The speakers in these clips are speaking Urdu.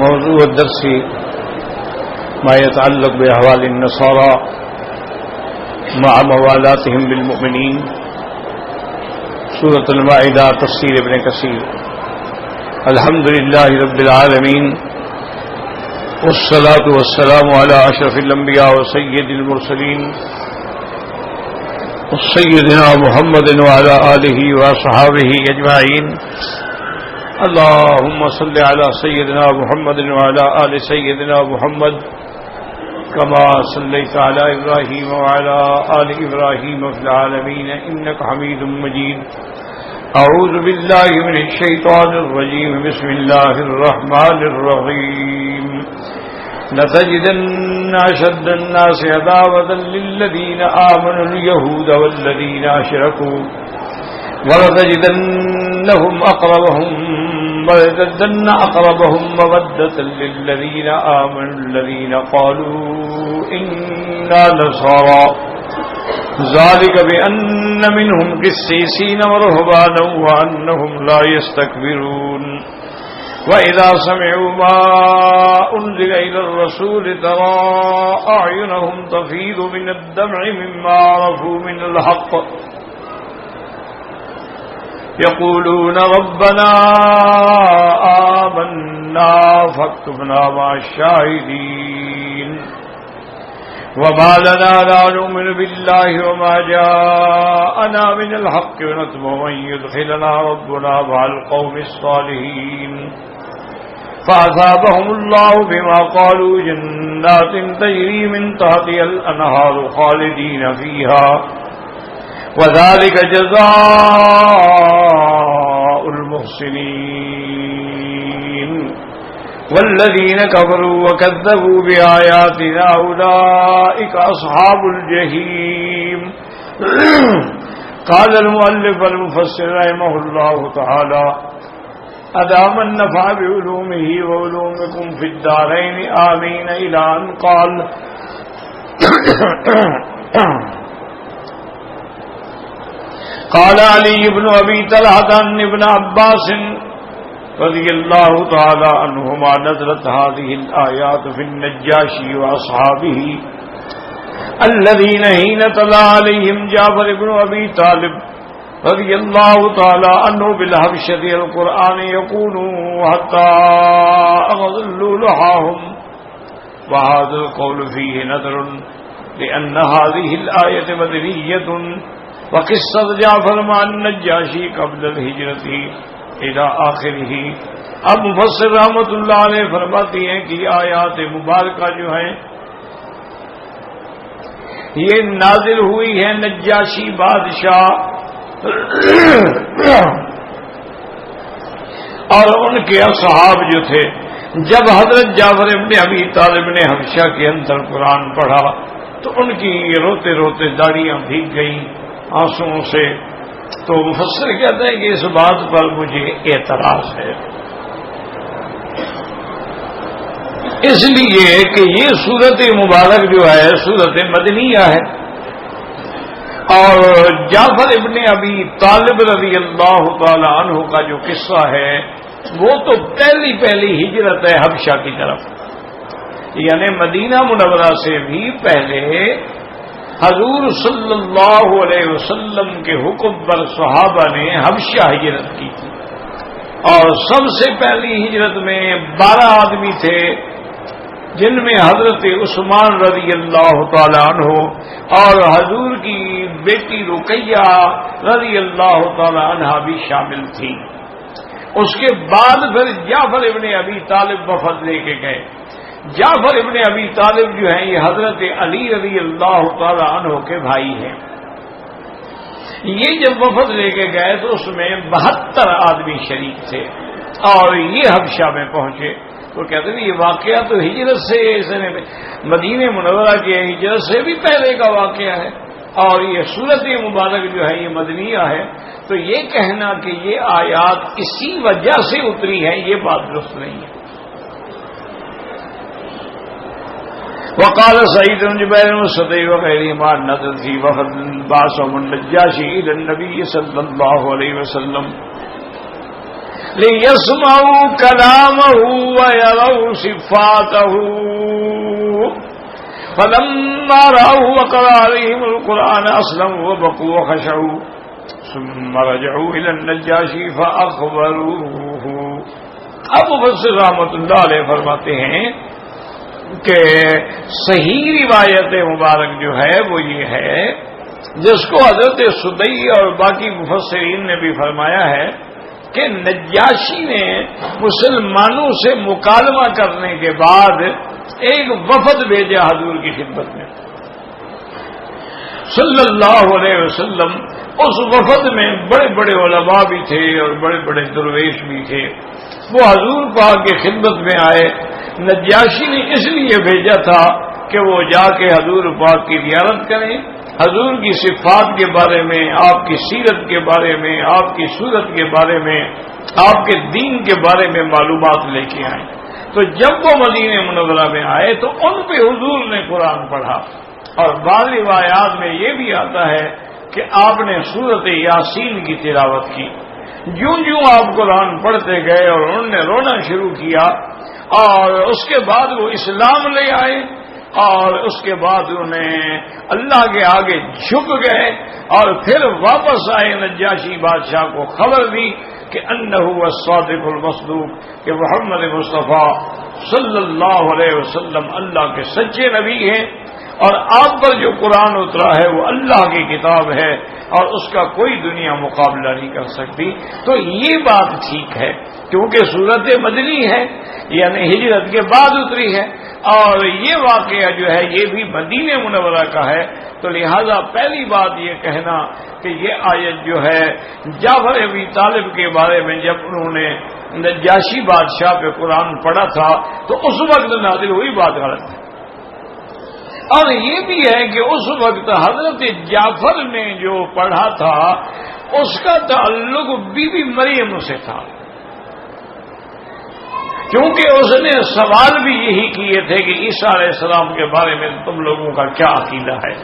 موضوع الدرس ما يتعلق بأحوال النصارى مع موالاتهم بالمؤمنين. سورة المائدة، تفسير ابن كثير. الحمد لله رب العالمين، والصلاة والسلام على أشرف الأنبياء وسيد المرسلين سيدنا محمد وعلى آله وصحابه أجمعين. اللهم صل على سيدنا محمد وعلى آل سيدنا محمد كما صليت على إبراهيم وعلى آل إبراهيم في العالمين إنك حميد مجيد. أعوذ بالله من الشيطان الرجيم. بسم الله الرحمن الرحيم. لتجدن أشد الناس عداوة للذين آمنوا اليهود والذين أشركوا ولتجدن أقربهم مودة للذين آمنوا الذين قالوا إنا نصارى ذلك بأن منهم قسيسين ورهبانا وأنهم لا يستكبرون. وإذا سمعوا ما أنزل إلى الرسول ترى أعينهم تفيض من الدمع مما عرفوا من الحق يقولون ربنا آمنا فاكتبنا مع الشاهدين. وما لنا لا نؤمن بالله وما جاءنا من الحق ونطمع أن يدخلنا ربنا مع القوم الصالحين. فأثابهم الله بما قالوا جنات تجري من تحتها الأنهار خالدين فيها وذلك جزاء المحسنين. والذين كفروا وكذبوا بآياتنا أولئك أصحاب الجحيم. قال المؤلف المفسر رحمه الله تعالى: أدام النفع بعلومه وعلومكم في الدارين آمين. إلى أن قال: قال علي بن أبي طلحة عن ابن عباس رضي الله تعالى عنهما نزلت هذه الآيات في النجاشي وأصحابه الذين حين تلا عليهم جعفر بن أبي طالب رضي الله تعالى عنه بالحبشة القرآن يقولوا حتى أغضلوا لحاهم. وهذا القول فيه نذر لأن هذه الآية مدنية وقصة جعفر مع النجاشی قبل الہجرت الى آخرہ. اب مفسر رحمۃ اللہ علیہ فرماتی ہیں کہ آیات مبارکہ جو ہیں یہ نازل ہوئی ہے نجاشی بادشاہ اور ان کے اصحاب جو تھے. جب حضرت جعفر ابن ابی طالب نے حبشہ کے اندر قرآن پڑھا تو ان کی روتے روتے داڑیاں بھیگ گئیں آنسوؤں سے. تو مفسر کہتے ہیں کہ اس بات پر مجھے اعتراض ہے، اس لیے کہ یہ سورت مبارک جو ہے سورت مدنیہ ہے، اور جعفر ابن ابی طالب رضی اللہ تعالی عنہ کا جو قصہ ہے وہ تو پہلی ہجرت ہے حبشہ کی طرف، یعنی مدینہ منورہ سے بھی پہلے حضور صلی اللہ علیہ وسلم کے حکم پر صحابہ نے حبشہ ہجرت کی تھی، اور سب سے پہلی ہجرت میں 12 آدمی تھے جن میں حضرت عثمان رضی اللہ تعالی عنہ اور حضور کی بیٹی رقیہ رضی اللہ تعالی عنہ بھی شامل تھی. اس کے بعد پھر جعفر ابن ابی طالب وفد لے کے گئے. جعفر ابن ابی طالب جو ہیں یہ حضرت علی رضی اللہ تعالی عنہ کے بھائی ہیں. یہ جب وفد لے کے گئے تو اس میں 72 آدمی شریک تھے اور یہ حبشہ میں پہنچے. وہ کہتے ہیں یہ واقعہ تو ہجرت سے مدینہ منورہ کی ہجرت سے بھی پہلے کا واقعہ ہے، اور یہ سورت مبارک جو ہے یہ مدنیہ ہے. تو یہ کہنا کہ یہ آیات اسی وجہ سے اتری ہیں یہ بات درست نہیں ہے. وقال سعيد بن جبير والصدي وغيرهما نزل في وفد بعثهم النجاشي إلى النبي صلى الله عليه وسلم لِيَسْمَعُوا كَلَامَهُ وَيَرَوْا صِفَاتَهُ فَلَمَّا رَأَوْهُ وَقَرَأَ عَلَيْهِمُ الْقُرْآنَ أَسْلَمُوا وَبَكُوا وَخَشَعُوا ثُمَّ رَجَعُوا إِلَى النَّجَّاشِي فَأَخْبَرُوهُ۔ اب مفسر رحمۃ اللہ علیہ فرماتے ہیں کہ صحیح روایت مبارک جو ہے وہ یہ ہے، جس کو حضرت سدی اور باقی مفسرین نے بھی فرمایا ہے کہ نجاشی نے مسلمانوں سے مکالمہ کرنے کے بعد ایک وفد بھیجا حضور کی خدمت میں صلی اللہ علیہ وسلم۔ اس وفد میں بڑے بڑے علماء بھی تھے اور بڑے بڑے درویش بھی تھے۔ وہ حضور پاک کی خدمت میں آئے۔ نجاشی نے اس لیے بھیجا تھا کہ وہ جا کے حضور پاک کی زیارت کریں، حضور کی صفات کے بارے میں، آپ کی سیرت کے بارے میں، آپ کی صورت کے بارے میں، آپ کے دین کے بارے میں معلومات لے کے آئیں۔ تو جب وہ مدینہ منورہ میں آئے تو ان پہ حضور نے قرآن پڑھا، اور بعض روایات میں یہ بھی آتا ہے کہ آپ نے سورت یاسین کی تلاوت کی۔ جوں جوں آپ قرآن پڑھتے گئے اور انہوں نے رونا شروع کیا، اور اس کے بعد وہ اسلام لے آئے، اور اس کے بعد انہیں اللہ کے آگے جھک گئے، اور پھر واپس آئے۔ نجاشی بادشاہ کو خبر دی کہ انہ الصادق المصدوق، کہ محمد مصطفیٰ صلی اللہ علیہ وسلم اللہ کے سچے نبی ہیں، اور آپ پر جو قرآن اترا ہے وہ اللہ کی کتاب ہے، اور اس کا کوئی دنیا مقابلہ نہیں کر سکتی۔ تو یہ بات ٹھیک ہے، کیونکہ صورت مدنی ہے، یعنی ہجرت کے بعد اتری ہے، اور یہ واقعہ جو ہے یہ بھی مدینہ منورہ کا ہے۔ تو لہذا پہلی بات یہ کہنا کہ یہ آیت جو ہے جعفر ابی طالب کے بارے میں جب انہوں نے نجاشی بادشاہ پہ قرآن پڑھا تھا تو اس وقت نازل ہوئی، بات غلط ہے۔ اور یہ بھی ہے کہ اس وقت حضرت جعفر نے جو پڑھا تھا اس کا تعلق بی بی مریم سے تھا، کیونکہ اس نے سوال بھی یہی کیے تھے کہ عیسیٰ علیہ السلام کے بارے میں تم لوگوں کا کیا عقیدہ ہے،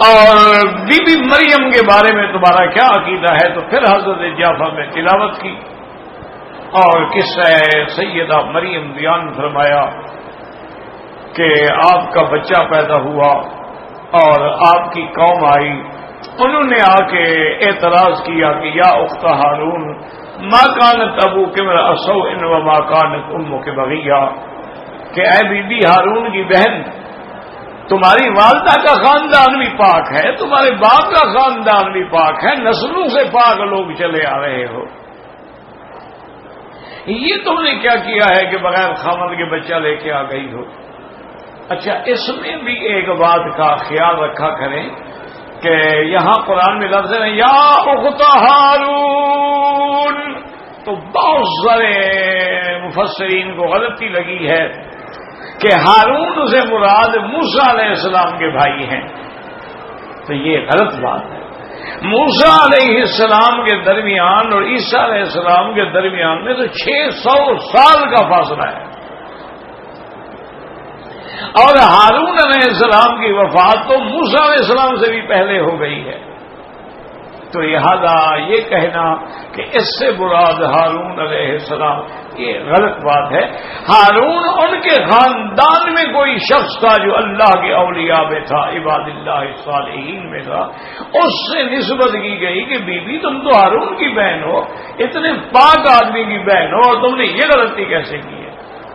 اور بی بی مریم کے بارے میں تمہارا کیا عقیدہ ہے۔ تو پھر حضرت جعفر نے تلاوت کی اور قصہ سیدہ مریم بیان فرمایا کہ آپ کا بچہ پیدا ہوا اور آپ کی قوم آئی، انہوں نے آ کے اعتراض کیا کہ یا اخت ہارون ما کانت ابوک امرأ سوء وما کانت امک بغیہ، کہ اے بی بی ہارون کی بہن، تمہاری والدہ کا خاندان بھی پاک ہے، تمہارے باپ کا خاندان بھی پاک ہے، نسلوں سے پاک لوگ چلے آ رہے ہو، یہ تم نے کیا کیا ہے کہ بغیر خامد کے بچہ لے کے آ گئی ہو۔ اچھا، اس میں بھی ایک بات کا خیال رکھا کریں کہ یہاں قرآن میں لفظ ہے یا اخت ہارون، تو بہت سارے مفسرین کو غلطی لگی ہے کہ ہارون سے مراد موسیٰ علیہ السلام کے بھائی ہیں، تو یہ غلط بات ہے۔ موسیٰ علیہ السلام کے درمیان اور عیسیٰ علیہ السلام کے درمیان میں تو 600 سال کا فاصلہ ہے، اور ہارون علیہ السلام کی وفات تو موسیٰ علیہ السلام سے بھی پہلے ہو گئی ہے۔ تو لہذا یہ کہنا کہ اس سے مراد ہارون علیہ السلام، یہ غلط بات ہے۔ ہارون ان کے خاندان میں کوئی شخص تھا جو اللہ کے اولیاء میں تھا، عباد اللہ الصالحین میں تھا، اس سے نسبت کی گئی کہ بی بی تم تو ہارون کی بہن ہو، اتنے پاک آدمی کی بہن ہو، اور تم نے یہ غلطی کیسے کی ہے۔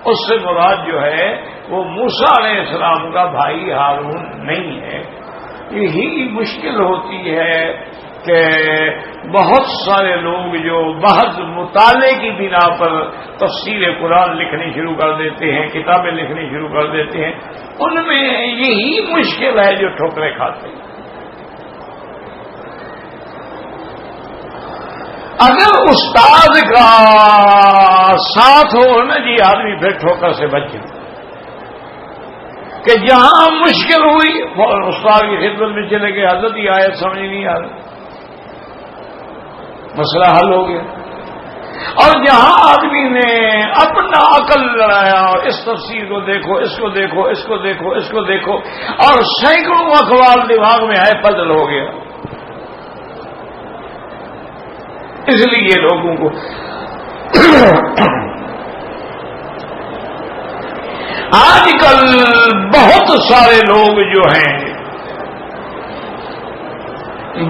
اس سے مراد جو ہے وہ موسیٰ علیہ السلام کا بھائی ہارون نہیں ہے۔ یہی مشکل ہوتی ہے کہ بہت سارے لوگ جو محض مطالعے کی بنا پر تفسیر قرآن لکھنی شروع کر دیتے ہیں، کتابیں لکھنی شروع کر دیتے ہیں، ان میں یہی مشکل ہے جو ٹھوکریں کھاتے ہیں۔ اگر استاد کا ساتھ ہو نا جی، آدمی پھر ٹھوکر سے بچ جائے، کہ جہاں مشکل ہوئی استاد کی خدمت میں چلے گئے، حضرت یہ آیت سمجھ نہیں آ رہی، مسئلہ حل ہو گیا۔ اور جہاں آدمی نے اپنا عقل لڑایا اور اس تفسیر کو دیکھو، اس کو دیکھو، اس کو دیکھو، اس کو دیکھو، اور سینکڑوں اقوال دماغ میں آئے، پزل ہو گیا۔ اس لیے لوگوں کو آج کل بہت سارے لوگ جو ہیں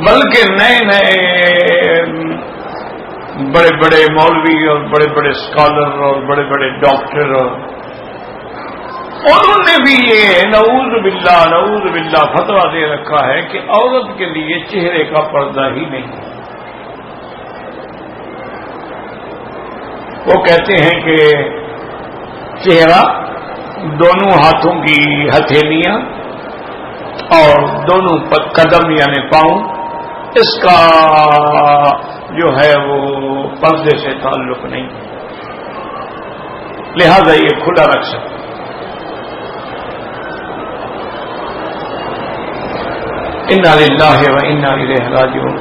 بلکہ نئے نئے بڑے بڑے مولوی اور بڑے بڑے اسکالر اور بڑے بڑے ڈاکٹر انہوں نے بھی یہ نعوذ باللہ فتویٰ دے رکھا ہے کہ عورت کے لیے چہرے کا پردہ ہی نہیں. وہ کہتے ہیں کہ چہرہ دونوں ہاتھوں کی ہتھیلیاں اور دونوں قدم یعنی پاؤں اس کا جو ہے وہ پردے سے تعلق نہیں، لہذا یہ کھلا رکھ سکتے. انا للہ و انا الیہ راجعون.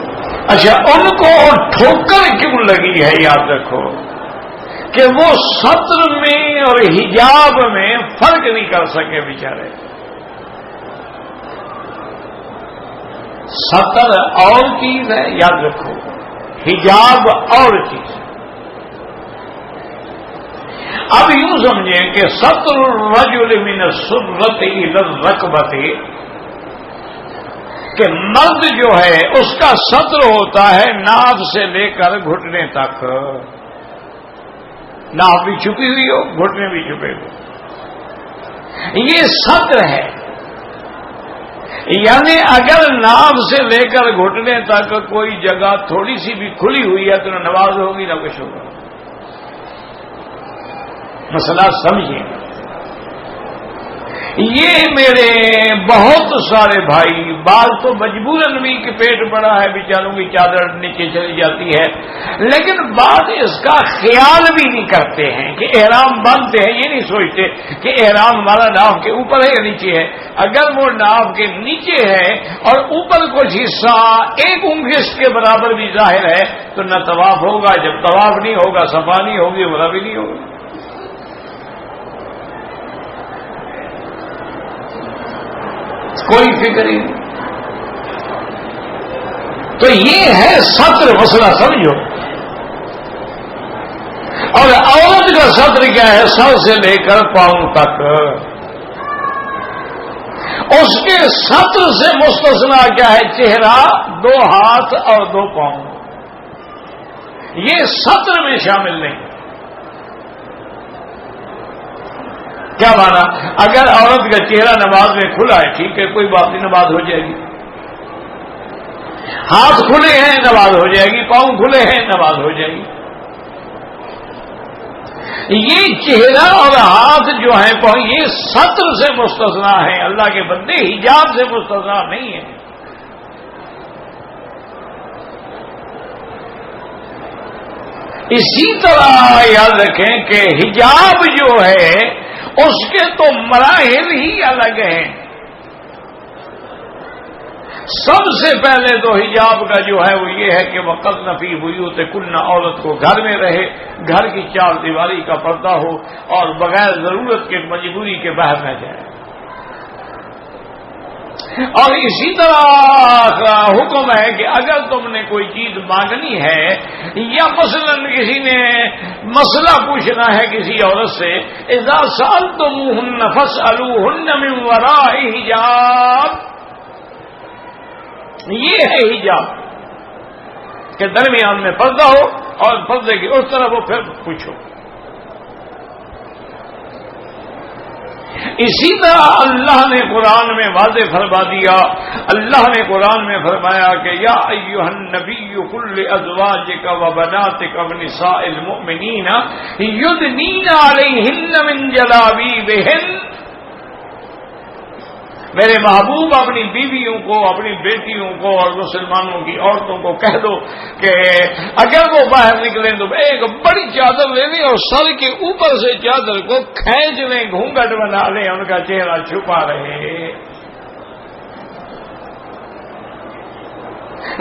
اچھا، ان کو ٹھوکر کیوں لگی ہے؟ یاد رکھو کہ وہ ستر میں اور حجاب میں فرق نہیں کر سکے بیچارے. ستر اور چیز ہے، یاد رکھو، حجاب اور چیز ہے. اب یوں سمجھیں کہ ستر الرجل من السرۃ الی الرکبۃ، کہ مرد جو ہے اس کا ستر ہوتا ہے ناف سے لے کر گھٹنے تک. ناف بھی چھپی ہوئی ہو، گھٹنے بھی چھپے ہوئے، یہ ستر ہے. یعنی اگر ناف سے لے کر گھٹنے تک کوئی جگہ تھوڑی سی بھی کھلی ہوئی ہے تو نہ نماز ہوگی نہ کچھ ہوگا. مسئلہ سمجھیں. یہ میرے بہت سارے بھائی، بعض تو مجبوراً بھی کہ پیٹ بڑا ہے بیچاروں کی چادر نیچے چلی جاتی ہے، لیکن بعض اس کا خیال بھی نہیں کرتے ہیں کہ احرام باندھتے ہیں، یہ نہیں سوچتے کہ احرام ہمارا ناف کے اوپر ہے یا نیچے ہے. اگر وہ ناف کے نیچے ہے اور اوپر کچھ حصہ ایک انگشت کے برابر بھی ظاہر ہے تو نہ طواف ہوگا. جب طواف نہیں ہوگا صفا نہیں ہوگی، عمرہ بھی نہیں ہوگا. کوئی فکر ہی نہیں. تو یہ ہے ستر. مسئلہ سمجھو. اور عورت کا ستر کیا ہے؟ سر سے لے کر پاؤں تک. اس کے ستر سے مستثنا کیا ہے؟ چہرہ، دو ہاتھ اور دو پاؤں. یہ ستر میں شامل نہیں. کیا مانا؟ اگر عورت کا چہرہ نماز میں کھلا ہے ٹھیک ہے، کوئی بات نہیں، نماز ہو جائے گی. ہاتھ کھلے ہیں نماز ہو جائے گی، پاؤں کھلے ہیں نماز ہو جائے گی. یہ چہرہ اور ہاتھ جو ہیں پاؤں، یہ ستر سے مستثنا ہے. اللہ کے بندے حجاب سے مستثنا نہیں ہے. اسی طرح یاد رکھیں کہ حجاب جو ہے اس کے تو مراحل ہی الگ ہیں. سب سے پہلے تو حجاب کا جو ہے وہ یہ ہے کہ وقرن فی بیوتکن، عورت کو گھر میں رہے، گھر کی چار دیواری کا پردہ ہو اور بغیر ضرورت کے مجبوری کے باہر نہ جائے. اور اسی طرح حکم ہے کہ اگر تم نے کوئی چیز مانگنی ہے یا مثلا کسی نے مسئلہ پوچھنا ہے کسی عورت سے، اذا سألتموهن فاسألوهن من وراء حجاب. یہ ہے حجاب کہ درمیان میں پردہ ہو اور پردے کی اس طرف ہو، پھر پوچھو. اسی طرح اللہ نے قرآن میں واضح فرما دیا. اللہ نے قرآن میں فرمایا کہ یا ایھا النبی قل لازواجک وبناتک ونساء المؤمنین یدنین علیہن من جلابیبہن. میرے محبوب اپنی بیویوں کو، اپنی بیٹیوں کو اور مسلمانوں کی عورتوں کو کہہ دو کہ اگر وہ باہر نکلیں تو ایک بڑی چادر لے لیں اور سر کے اوپر سے چادر کو کھینچ لیں، گھونگھٹ بنا لیں، ان کا چہرہ چھپا رہے.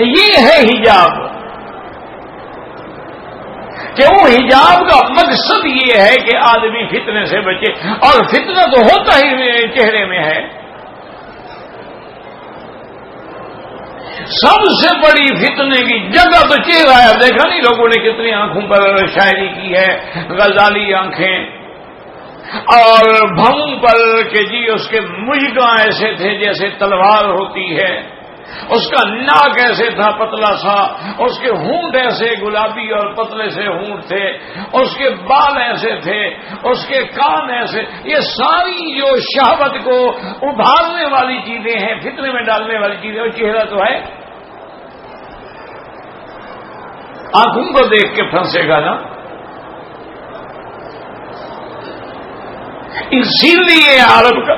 یہ ہے حجاب. کہ وہ حجاب کا مقصد یہ ہے کہ آدمی فتنے سے بچے، اور فتنہ تو ہوتا ہی چہرے میں ہے. سب سے بڑی فتنے کی جگہ تو چہرہ ہے. دیکھا نہیں لوگوں نے کتنی آنکھوں پر شاعری کی ہے, غزالی آنکھیں, اور بھوم پر کہ جی اس کے مژگاں ایسے تھے جیسے تلوار ہوتی ہے, اس کا ناک ایسے تھا پتلا سا, اس کے ہونٹ ایسے گلابی اور پتلے سے ہونٹ تھے, اس کے بال ایسے تھے, اس کے کان ایسے. یہ ساری جو شہوت کو ابھارنے والی چیزیں ہیں, فتنے میں ڈالنے والی چیزیں, وہ چہرہ تو ہے. آنکھوں کو دیکھ کے پھنسے گا نا. اسی لیے عرب کا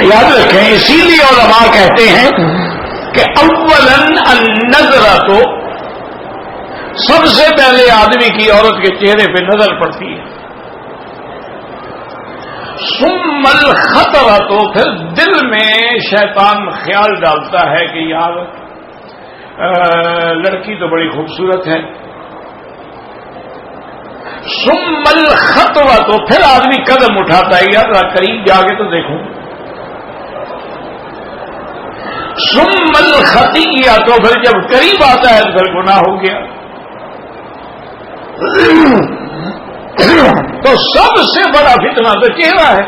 یاد رکھیں, اسی لیے علماء کہتے ہیں کہ اولاً النظرہ, تو سب سے پہلے آدمی کی عورت کے چہرے پہ نظر پڑتی ہے. ثم الخطرہ, تو پھر دل میں شیطان خیال ڈالتا ہے کہ یار لڑکی تو بڑی خوبصورت ہے. ثم الخطوہ, تو پھر آدمی قدم اٹھاتا ہے, یار قریب جا کے تو دیکھوں. ثم الخطیہ, تو پھر جب قریب آتا ہے تو پھر گناہ ہو گیا. تو سب سے بڑا فتنہ تو چہرہ ہے.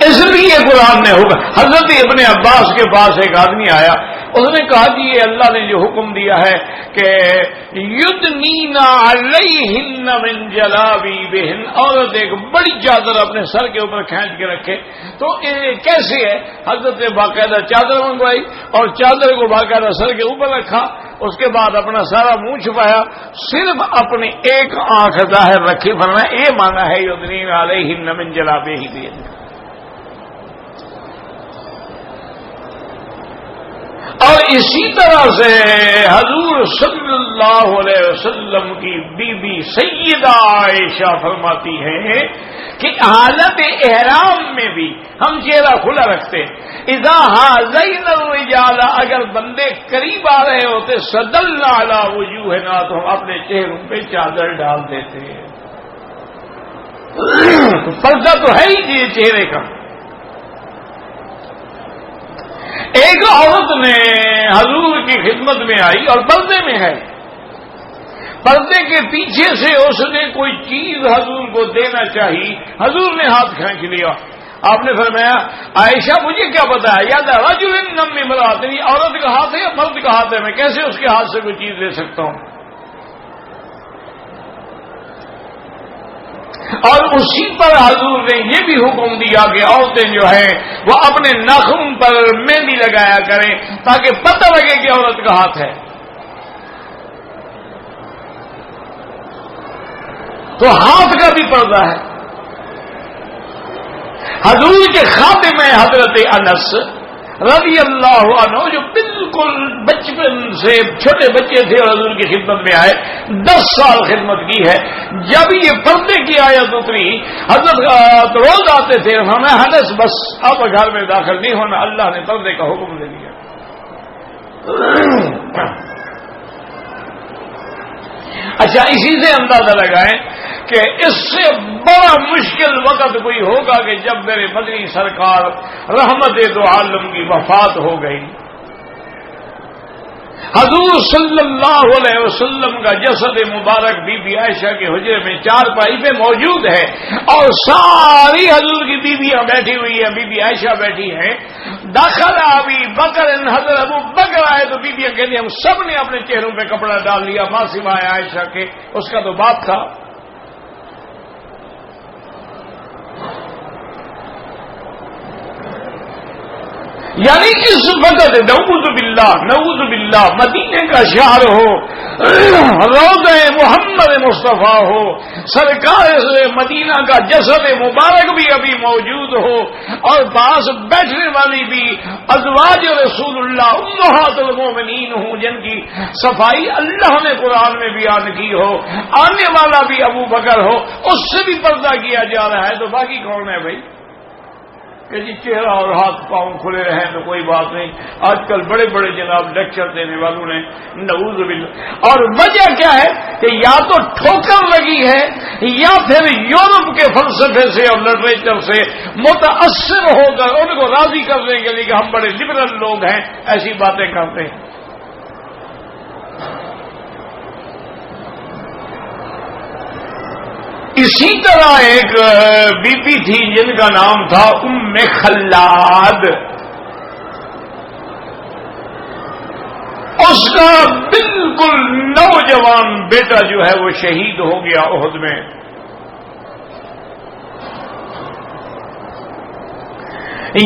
اس لیے قرآن نے ہوگا. حضرت ابن عباس کے پاس ایک آدمی آیا, اس نے کہا جی یہ اللہ نے جو حکم دیا ہے کہ یدنین علیہن من جلابیبہن, عورت ایک بڑی چادر اپنے سر کے اوپر کھینچ کے رکھے, تو کیسے ہے؟ حضرت نے باقاعدہ چادر منگوائی اور چادر کو باقاعدہ سر کے اوپر رکھا, اس کے بعد اپنا سارا منہ چھپایا, صرف اپنی ایک آنکھ ظاہر رکھی. فرمایا یہ مانا ہے یدنین علیہن من جلابیبہن. اور اسی طرح سے حضور صلی اللہ علیہ وسلم کی بی بی سیدہ عائشہ فرماتی ہیں کہ حالت احرام میں بھی ہم چہرہ کھلا رکھتے. اذا حازین الرجال, اگر بندے قریب آ رہے ہوتے, صدلنا علی وجوہنا, تو ہم اپنے چہروں پہ چادر ڈال دیتے. تو پردہ تو ہے ہی یہ چہرے کا. ایک عورت نے حضور کی خدمت میں آئی اور پردے میں ہے, پردے کے پیچھے سے اس نے کوئی چیز حضور کو دینا چاہی, حضور نے ہاتھ کھینچ لیا. آپ نے فرمایا عائشہ مجھے کیا پتا ہے, یاد رجل من امرأۃ, عورت کا ہاتھ ہے یا مرد کا ہاتھ ہے, میں کیسے اس کے ہاتھ سے کوئی چیز لے سکتا ہوں. اور اسی پر حضور نے یہ بھی حکم دیا کہ عورتیں جو ہیں وہ اپنے ناخن پر مہندی لگایا کریں تاکہ پتہ لگے کہ عورت کا ہاتھ ہے. تو ہاتھ کا بھی پردہ ہے. حضور کے خاتمے حضرت انس رضی اللہ عنہ, جو بالکل بچپن سے چھوٹے بچے تھے اور حضور کی خدمت میں آئے, 10 سال خدمت کی ہے. جب یہ پردے کی آیت اتری, حضرت روز آتے تھے, ہمیں حدث بس اب گھر میں داخل نہیں ہونا, اللہ نے پردے کا حکم دے دیا. اچھا, اسی سے اندازہ لگائیں کہ اس سے بڑا مشکل وقت کوئی ہوگا کہ جب میرے مدنی سرکار رحمت دو عالم کی وفات ہو گئی. حضور صلی اللہ علیہ وسلم کا جسد مبارک بی بی عائشہ کے حجرے میں چارپائی پہ موجود ہے اور ساری حضور کی بیویاں بیٹھی ہوئی ہیں, بی بی عائشہ بیٹھی ہیں. داخل ابی بکر, حضرت ابو بکر آئے تو بیویاں کہتی ہم سب نے اپنے چہروں پہ کپڑا ڈال لیا ماں سوائے عائشہ کے, اس کا تو باپ تھا. یعنی اس وقت نعوذ باللہ مدینے کا شہر ہو, روضہ محمد مصطفیٰ ہو، سرکار مدینہ کا جسد مبارک بھی ابھی موجود ہو، اور پاس بیٹھنے والی بھی ازواج رسول اللہ امہات المومنین ہوں، جن کی صفائی اللہ نے قرآن میں بیان کی ہو، آنے والا بھی ابو بکر ہو، اس سے بھی پردہ کیا جا رہا ہے، تو باقی کون ہے بھائی؟ کہ جی چہرہ اور ہاتھ پاؤں کھلے رہیں تو کوئی بات نہیں۔ آج کل بڑے بڑے جناب لیکچر دینے والوں نے نعوذ باللہ، اور وجہ کیا ہے کہ یا تو ٹھوکر لگی ہے یا پھر یورپ کے فلسفے سے اور لٹریچر سے متاثر ہو کر ان کو راضی کرنے کے لیے کہ ہم بڑے لبرل لوگ ہیں، ایسی باتیں کرتے ہیں۔ اسی طرح ایک بی بی تھی جن کا نام تھا ام خلاد، اس کا بالکل نوجوان بیٹا جو ہے وہ شہید ہو گیا احد میں۔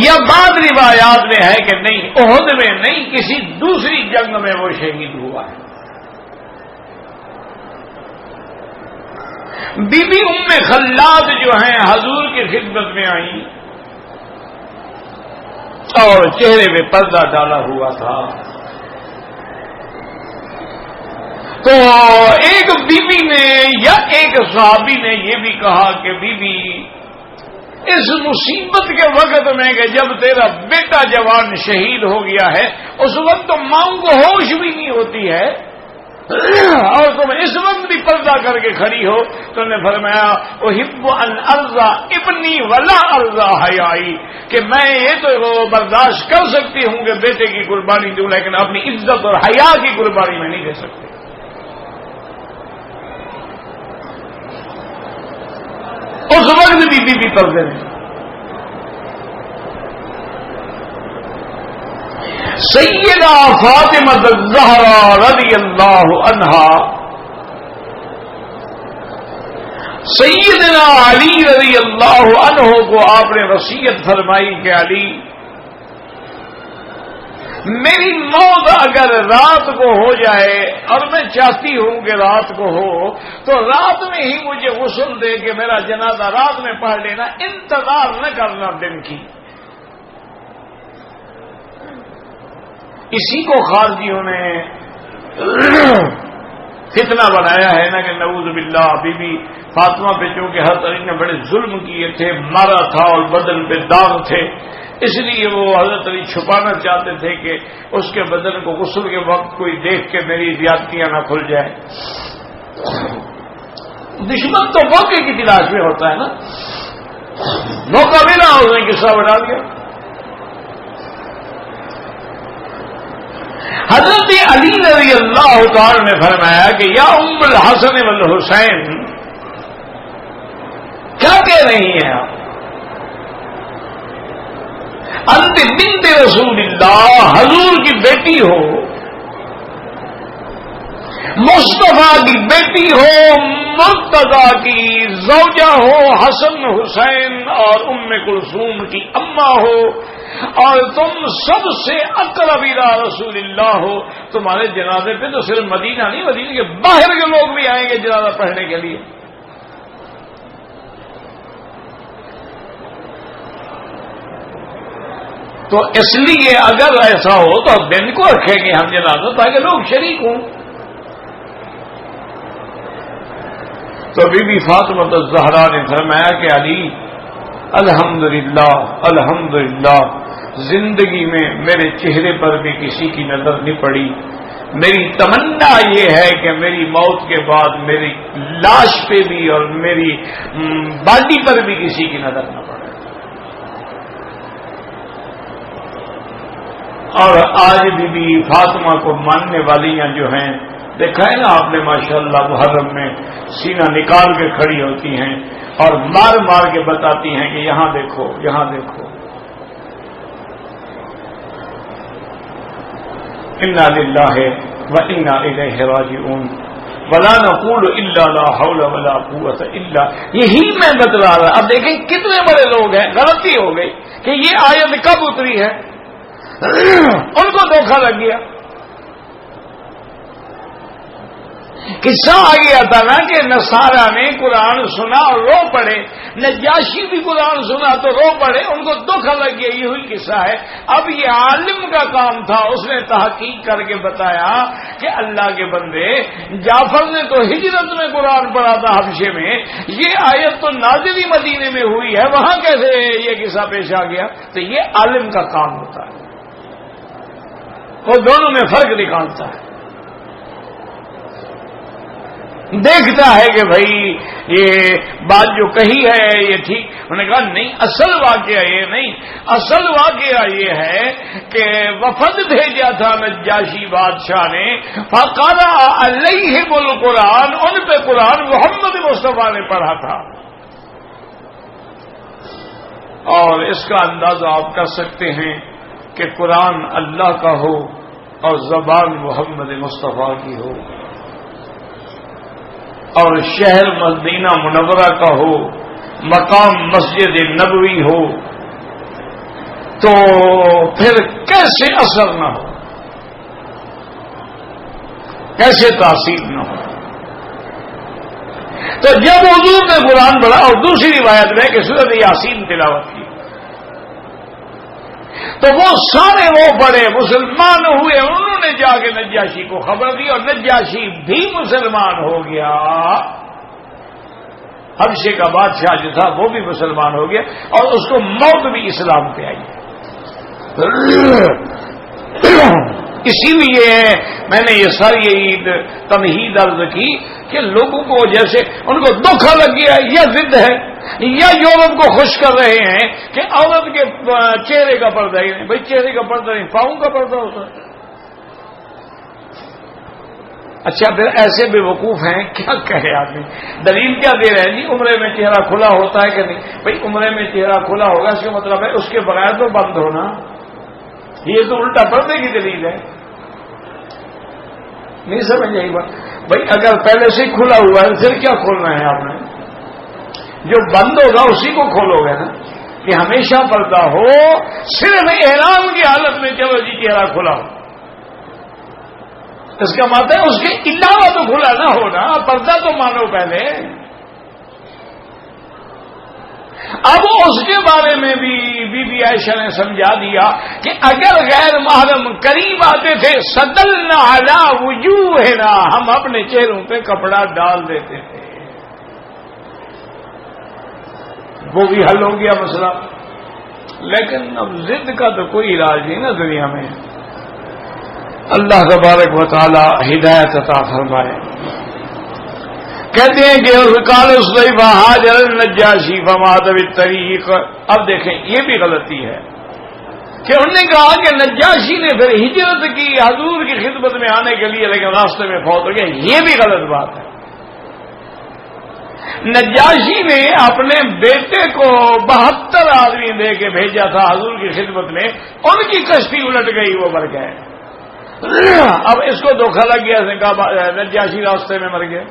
یا بعض روایات میں ہے کہ نہیں، احد میں نہیں، کسی دوسری جنگ میں وہ شہید ہوا ہے۔ بی بی ام خلاد جو ہیں حضور کی خدمت میں آئیں اور چہرے میں پردہ ڈالا ہوا تھا، تو ایک بی بی نے یا ایک صحابی نے یہ بھی کہا کہ بی بی اس مصیبت کے وقت میں کہ جب تیرا بیٹا جوان شہید ہو گیا ہے، اس وقت تو ماں کو ہوش بھی نہیں ہوتی ہے، اور تم اس وقت بھی پردہ کر کے کھڑی ہو۔ تو نے فرمایا احب ان ارضا ابنی ولا ارضا حیائی، کہ میں یہ تو برداشت کر سکتی ہوں کہ بیٹے کی قربانی دوں، لیکن اپنی عزت اور حیا کی قربانی میں نہیں دے سکتی۔ اس وقت بھی بی بی پردے میں۔ سیدہ فاطمہ الزہرا رضی اللہ عنہا سیدنا علی رضی اللہ عنہ کو آپ نے وصیت فرمائی کہ علی، میری موت اگر رات کو ہو جائے، اور میں چاہتی ہوں کہ رات کو ہو، تو رات میں ہی مجھے غسل دے کے میرا جنازہ رات میں پڑھ لینا، انتظار نہ کرنا دن کی۔ اسی کو خارجیوں نے فتنہ بنایا ہے نا کہ نعوذ باللہ بی بی فاطمہ پہ چونکہ حضرت علی نے بڑے ظلم کیے تھے، مارا تھا اور بدن پہ داغ تھے، اس لیے وہ حضرت علی چھپانا چاہتے تھے کہ اس کے بدن کو غسل کے وقت کوئی دیکھ کے میری زیادتیاں نہ کھل جائیں۔ دشمن تو موقع کی تلاش میں ہوتا ہے نا، موقع ملا اس نے قصہ بنا دیا۔ حضرت علی رضی اللہ تعالی نے فرمایا کہ یا ام الحسن والحسین، کیا کہہ رہی ہیں آپ؟ انت بنت رسول اللہ، حضور کی بیٹی ہو، مصطفیٰ کی بیٹی ہو، مرتضیٰ کی زوجہ ہو، حسن حسین اور ام کلثوم کی اماں ہو، اور تم سب سے اقرب الی رسول اللہ ہو۔ تمہارے جنازے پہ تو صرف مدینہ نہیں، مدینہ کے باہر کے لوگ بھی آئیں گے جنازہ پڑھنے کے لیے۔ تو اس لیے اگر ایسا ہو تو دن کو رکھیں گے ہم جنازہ، تاکہ لوگ شریک ہوں۔ تو بی بی فاطمہ الزہرا نے فرمایا کہ علی، الحمدللہ الحمدللہ، زندگی میں میرے چہرے پر بھی کسی کی نظر نہیں پڑی، میری تمنا یہ ہے کہ میری موت کے بعد میری لاش پہ بھی اور میری باڈی پر بھی کسی کی نظر نہ پڑے۔ اور آج بی فاطمہ کو ماننے والیاں جو ہیں، دیکھا ہے نا آپ نے ماشاءاللہ محرم میں سینہ نکال کے کھڑی ہوتی ہیں اور مار مار کے بتاتی ہیں کہ یہاں دیکھو یہاں دیکھو۔ انا للہ و انا الیہ راجعون ولا نقول الا لا حول ولا قوت الا، یہی میں بتلا رہا۔ اب دیکھیں کتنے بڑے لوگ ہیں، غلطی ہو گئی کہ یہ آیت کب اتری ہے، ان کو دھوکہ لگ گیا۔ قصہ آ گیا تھا نا کہ نصارہ نے قرآن سنا اور رو پڑے، نجاشی بھی قرآن سنا تو رو پڑے، ان کو دکھ لگ گیا، یہ ہوئی قصہ ہے۔ اب یہ عالم کا کام تھا، اس نے تحقیق کر کے بتایا کہ اللہ کے بندے، جعفر نے تو ہجرت میں قرآن پڑھا تھا حبشے میں، یہ آیت تو نازل ہی مدینے میں ہوئی ہے، وہاں کیسے یہ قصہ پیش آ گیا؟ تو یہ عالم کا کام ہوتا ہے، وہ دونوں میں فرق نکالتا ہے، دیکھتا ہے کہ بھائی یہ بات جو کہی ہے یہ ٹھیک۔ انہوں نے کہا نہیں، اصل واقعہ یہ نہیں، اصل واقعہ یہ ہے کہ وفد بھیجا تھا نجاشی بادشاہ نے، فقرأ علیہم القرآن، ان پہ قرآن محمد مصطفیٰ نے پڑھا تھا، اور اس کا اندازہ آپ کر سکتے ہیں کہ قرآن اللہ کا ہو اور زبان محمد مصطفیٰ کی ہو، اور شہر مدینہ منورہ کا ہو، مقام مسجد نبوی ہو، تو پھر کیسے اثر نہ ہو، کیسے تاثیر نہ ہو؟ تو جب حضور نے قرآن پڑھا، اور دوسری روایت میں کہ سورۃ یاسین تلاوت کی، تو وہ سارے وہ بڑے مسلمان ہوئے، انہوں نے جا کے نجاشی کو خبر دی، اور نجاشی بھی مسلمان ہو گیا، حبشے کا بادشاہ جو تھا وہ بھی مسلمان ہو گیا، اور اس کو موت بھی اسلام پہ آئی۔ اسی لیے میں نے یہ ساری عید تمہید عرض کی کہ لوگوں کو جیسے ان کو دکھ لگ گیا، یا ضد ہے، یا یورپ کو خوش کر رہے ہیں کہ عورت کے چہرے کا پردہ ہی نہیں، بھائی چہرے کا پردہ نہیں، پاؤں کا پردہ ہوتا ہے۔ اچھا پھر ایسے بے وقوف ہیں، کیا کہے آدمی؟ دلیل کیا دے رہے ہیں جی؟ عمرے میں چہرہ کھلا ہوتا ہے کہ نہیں؟ بھائی عمرے میں چہرہ کھلا ہوگا، اس کا مطلب ہے اس کے بغیر تو بند ہونا، یہ تو الٹا پردے کی دلیل ہے، نہیں سمجھ آئی بات؟ بھائی اگر پہلے سے کھلا ہوا ہے پھر کیا کھولنا ہے آپ نے؟ جو بند ہوگا اسی کو کھولو گے نا، کہ ہمیشہ پردہ ہو، صرف احرام کی حالت میں چلو جی چہرہ کھلا ہو، اس کا مطلب ہے اس کے علاوہ تو کھلا نہ ہونا، پردہ تو مانو پہلے۔ اب اس کے بارے میں بھی بی بی عائشہ نے سمجھا دیا کہ اگر غیر محرم قریب آتے تھے سدلنا علی وجوہنا، ہم اپنے چہروں پہ کپڑا ڈال دیتے تھے، وہ بھی حل ہو گیا مسئلہ۔ لیکن اب ضد کا تو کوئی علاج نہیں نا دنیا میں، اللہ تبارک و تعالی ہدایت عطا فرمائے۔ کہتے ہیں کہ قال صلیفہ حاجر النجاشی فمات بالطریق۔ اب دیکھیں یہ بھی غلطی ہے کہ انہوں نے کہا کہ نجاشی نے پھر ہجرت کی حضور کی خدمت میں آنے کے لیے، لیکن راستے میں فوت ہو گیا، یہ بھی غلط بات ہے۔ نجاشی نے اپنے بیٹے کو 72 آدمی دے کے بھیجا تھا حضور کی خدمت میں، ان کی کشتی الٹ گئی، وہ مر گئے۔ اب اس کو دھوکہ لگ گیا، اس نے کہا نجاشی راستے میں مر گئے۔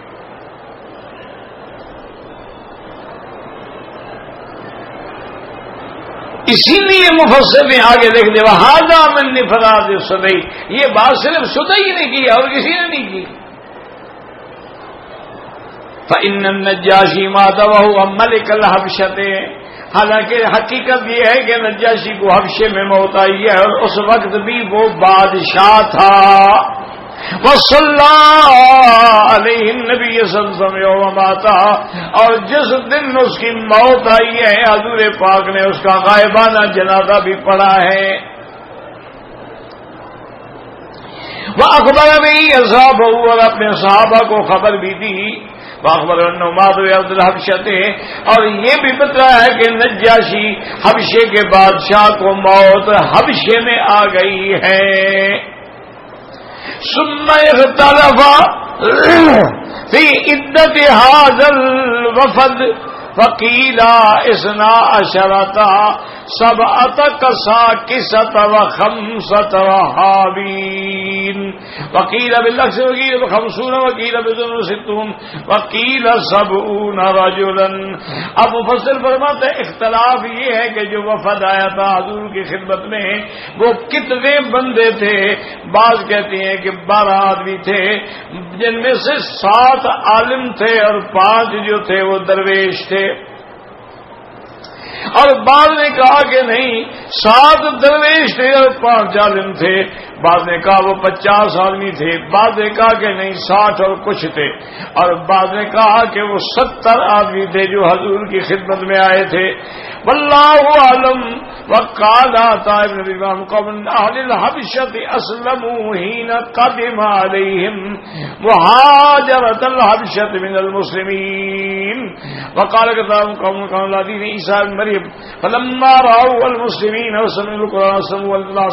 اسی لیے مفسر نے آگے لکھ دیا وَهَذَا مِنْ انْفِرَادِ السُّدَيْ، یہ بات صرف سدئی نے کی اور کسی نے نہیں کی۔ فَإِنَّ النَّجَّاشِي مَاتَ وَهُوَ مَلِكَ الْحَبْشَةِ، حالانکہ حقیقت یہ ہے کہ نجاشی کو حبشے میں موت آئی ہے، اور اس وقت بھی وہ بادشاہ تھا۔ وَصَلَّى عَلَيْهِ النَّبِيُّ صَلَّى اللَّهُ عَلَيْهِ وَسَلَّمَ يَوْمَ مَاتَ، اور جس دن اس کی موت آئی ہے حضور پاک نے اس کا غائبانہ جنازہ بھی پڑھا ہے۔ وَأَخْبَرَ بِهِ أَصْحَابَهُ، اور اپنے صحابہ کو خبر بھی دی۔ وَأَخْبَرَ أَنَّهُ مَاتَ بِأَرْضِ الْحَبْشَةِ، اور یہ بھی بتایا ہے کہ نجاشی حبشے کے بادشاہ کو موت حبشے میں آ گئی ہے۔ ثم اختلف في عدة هذا الوفد فقيل 12، سبعۃ کساکسۃ وخمسۃ رہابین وقیل بالعکس وقیل بخمسون وقیل بظن ستون وقیل سبعون رجلا. اب مفسر فرماتے ہیں اختلاف یہ ہے کہ جو وفد آیا تھا حضور کی خدمت میں وہ کتنے بندے تھے. بعض کہتے ہیں کہ 12 آدمی تھے جن میں سے 7 عالم تھے اور 5 جو تھے وہ درویش تھے. اور بعض نے کہا کہ نہیں 7 درویش تھے اور 5 عالم تھے. بعض نے کہا وہ 50 آدمی تھے. بعض نے کہا کہ نہیں 60 اور کچھ تھے. اور بعض نے کہا کہ وہ 70 آدمی تھے جو حضور کی خدمت میں آئے تھے. واللہ عالم. وقال عطاء بن ابی امام قوم اهل الحبشة اسلموا حين قدم عليهم مهاجرة الحبشة من المسلمين. وقال قوم الذين عيسى بن مريم فلما راوا المسلمين وسمعوا القرآن سمعوا والله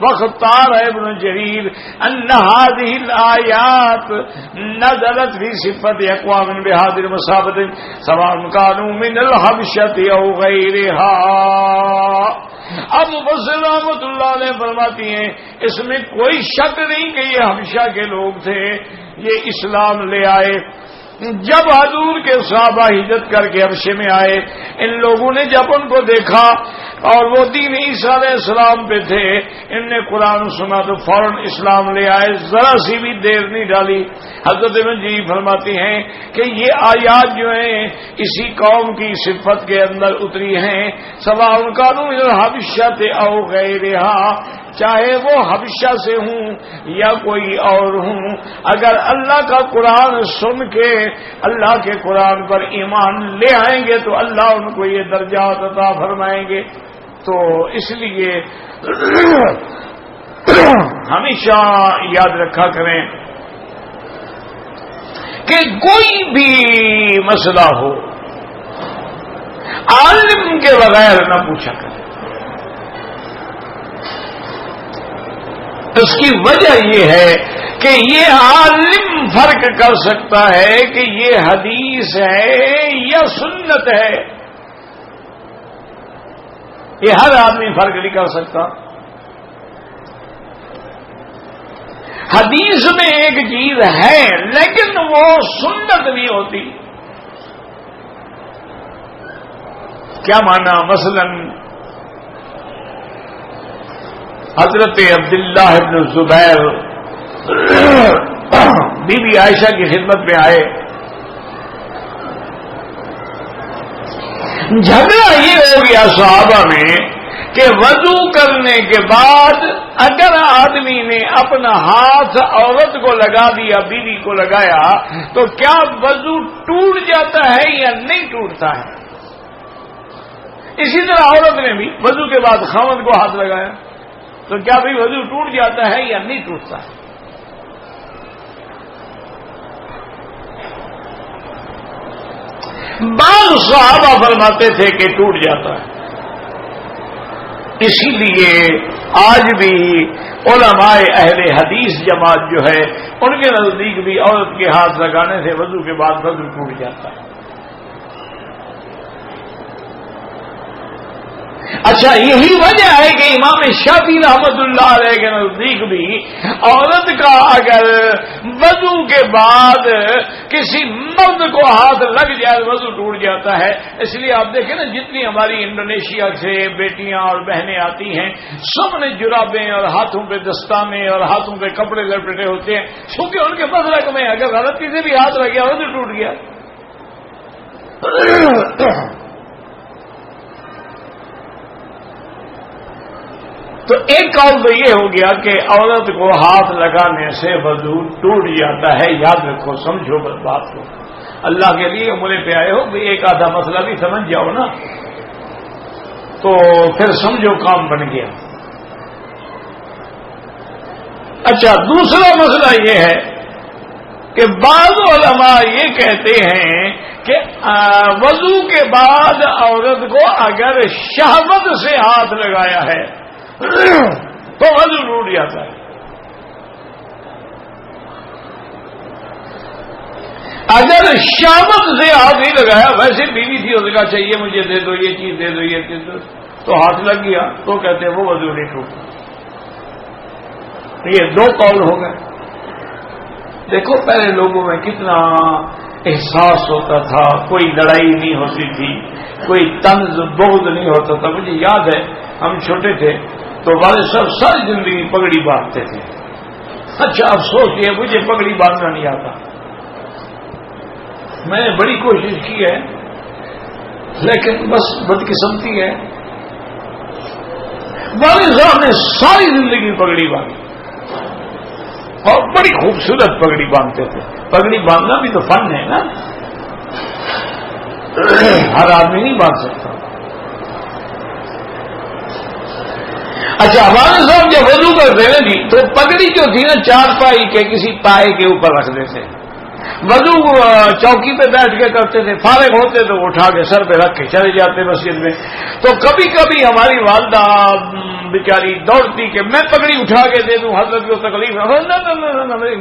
واختار ابن جرير ان هذه الآيات نزلت في صفة اقوام بهذه المثابة سواء كانوا من الحبشة او غيرها. اب مفسر رحمۃ اللہ علیہ فرماتی ہیں اس میں کوئی شک نہیں کہ یہ حبشہ کے لوگ تھے. یہ اسلام لے آئے جب حضور کے صحابہ ہجرت کر کے حبشے میں آئے. ان لوگوں نے جب ان کو دیکھا اور وہ دین عیسیٰ علیہ السلام پہ تھے, ان نے قرآن سنا تو فوراً اسلام لے آئے. ذرا سی بھی دیر نہیں ڈالی. حضرت ابن جی فرماتی ہیں کہ یہ آیات جو ہیں اسی قوم کی صفت کے اندر اتری ہیں. سواء کانوا من الحبشۃ او غیرها, چاہے وہ حبشہ سے ہوں یا کوئی اور ہوں, اگر اللہ کا قرآن سن کے اللہ کے قرآن پر ایمان لے آئیں گے تو اللہ ان کو یہ درجات عطا فرمائیں گے. تو اس لیے ہمیشہ یاد رکھا کریں کہ کوئی بھی مسئلہ ہو عالم کے بغیر نہ پوچھا کریں. اس کی وجہ یہ ہے کہ یہ عالم فرق کر سکتا ہے کہ یہ حدیث ہے یا سنت ہے. یہ ہر آدمی فرق نہیں کر سکتا. حدیث میں ایک چیز ہے لیکن وہ سنت نہیں ہوتی. کیا مانا؟ مثلاً حضرت عبداللہ ابن زبیر بی بی عائشہ کی خدمت میں آئے. جھگڑا یہ ہو گیا صحابہ میں کہ وضو کرنے کے بعد اگر آدمی نے اپنا ہاتھ عورت کو لگا دیا, بیوی کو لگایا, تو کیا وضو ٹوٹ جاتا ہے یا نہیں ٹوٹتا ہے؟ اسی طرح عورت نے بھی وضو کے بعد خاوند کو ہاتھ لگایا تو کیا بھئی وضو ٹوٹ جاتا ہے یا نہیں ٹوٹتا ہے؟ بعض صحابہ فرماتے تھے کہ ٹوٹ جاتا ہے. اسی لیے آج بھی علماء اہل حدیث جماعت جو ہے ان کے نزدیک بھی عورت کے ہاتھ لگانے سے وضو کے بعد وضو ٹوٹ جاتا ہے. اچھا, یہی وجہ ہے کہ امام شافعی رحمۃ اللہ علیہ کے نزدیک بھی عورت کا اگر وضو کے بعد کسی مرد کو ہاتھ لگ جائے وضو ٹوٹ جاتا ہے. اس لیے آپ دیکھیں نا جتنی ہماری انڈونیشیا سے بیٹیاں اور بہنیں آتی ہیں سب نے جرابیں اور ہاتھوں پہ دستانے اور ہاتھوں پہ کپڑے لپٹے ہوتے ہیں کیونکہ ان کے مسلک میں اگر غلطی سے بھی ہاتھ لگ گیا وضو ٹوٹ گیا. تو ایک قول تو یہ ہو گیا کہ عورت کو ہاتھ لگانے سے وضو ٹوٹ جاتا ہے. یاد رکھو, سمجھو بس بات کو. اللہ کے لیے عمرے پہ آئے ہو کہ ایک آدھا مسئلہ بھی سمجھ جاؤ نا تو پھر سمجھو کام بن گیا. اچھا, دوسرا مسئلہ یہ ہے کہ بعض علماء یہ کہتے ہیں کہ وضو کے بعد عورت کو اگر شہوت سے ہاتھ لگایا ہے تو وضو ٹوٹ جاتا ہے. اگر شہوت سے ہاتھ نہیں لگایا, ویسے بیوی تھی اس کا چاہیے مجھے دے دو, یہ چیز دے دو, یہ چیز دو, تو ہاتھ لگ گیا تو کہتے ہیں وہ وضو نہیں ٹوٹا. یہ دو قول ہو گئے. دیکھو پہلے لوگوں میں کتنا احساس ہوتا تھا, کوئی لڑائی نہیں ہوتی تھی, کوئی طنز بغض نہیں ہوتا تھا. مجھے یاد ہے ہم چھوٹے تھے تو والد صاحب ساری زندگی پگڑی باندھتے تھے. اچھا افسوس یہ مجھے پگڑی باندھنا نہیں آتا. میں نے بڑی کوشش کی ہے لیکن بس بدقسمتی ہے. والد صاحب نے ساری زندگی پگڑی باندھی اور بڑی خوبصورت پگڑی باندھتے تھے. پگڑی باندھنا بھی تو فن ہے نا, ہر آدمی نہیں باندھ سکتا. اچھا ہمارے صاحب جب وضو کرتے نا جی تو پگڑی جو تھی نا چار پائی کے کسی پائے کے اوپر رکھتے تھے. وضو چوکی پہ بیٹھ کے کرتے تھے, فارغ ہوتے تو اٹھا کے سر پہ رکھ کے چلے جاتے مسجد میں. تو کبھی کبھی ہماری والدہ بیچاری دوڑتی کہ میں پگڑی اٹھا کے دے دوں, حضرت کو تکلیف نہ,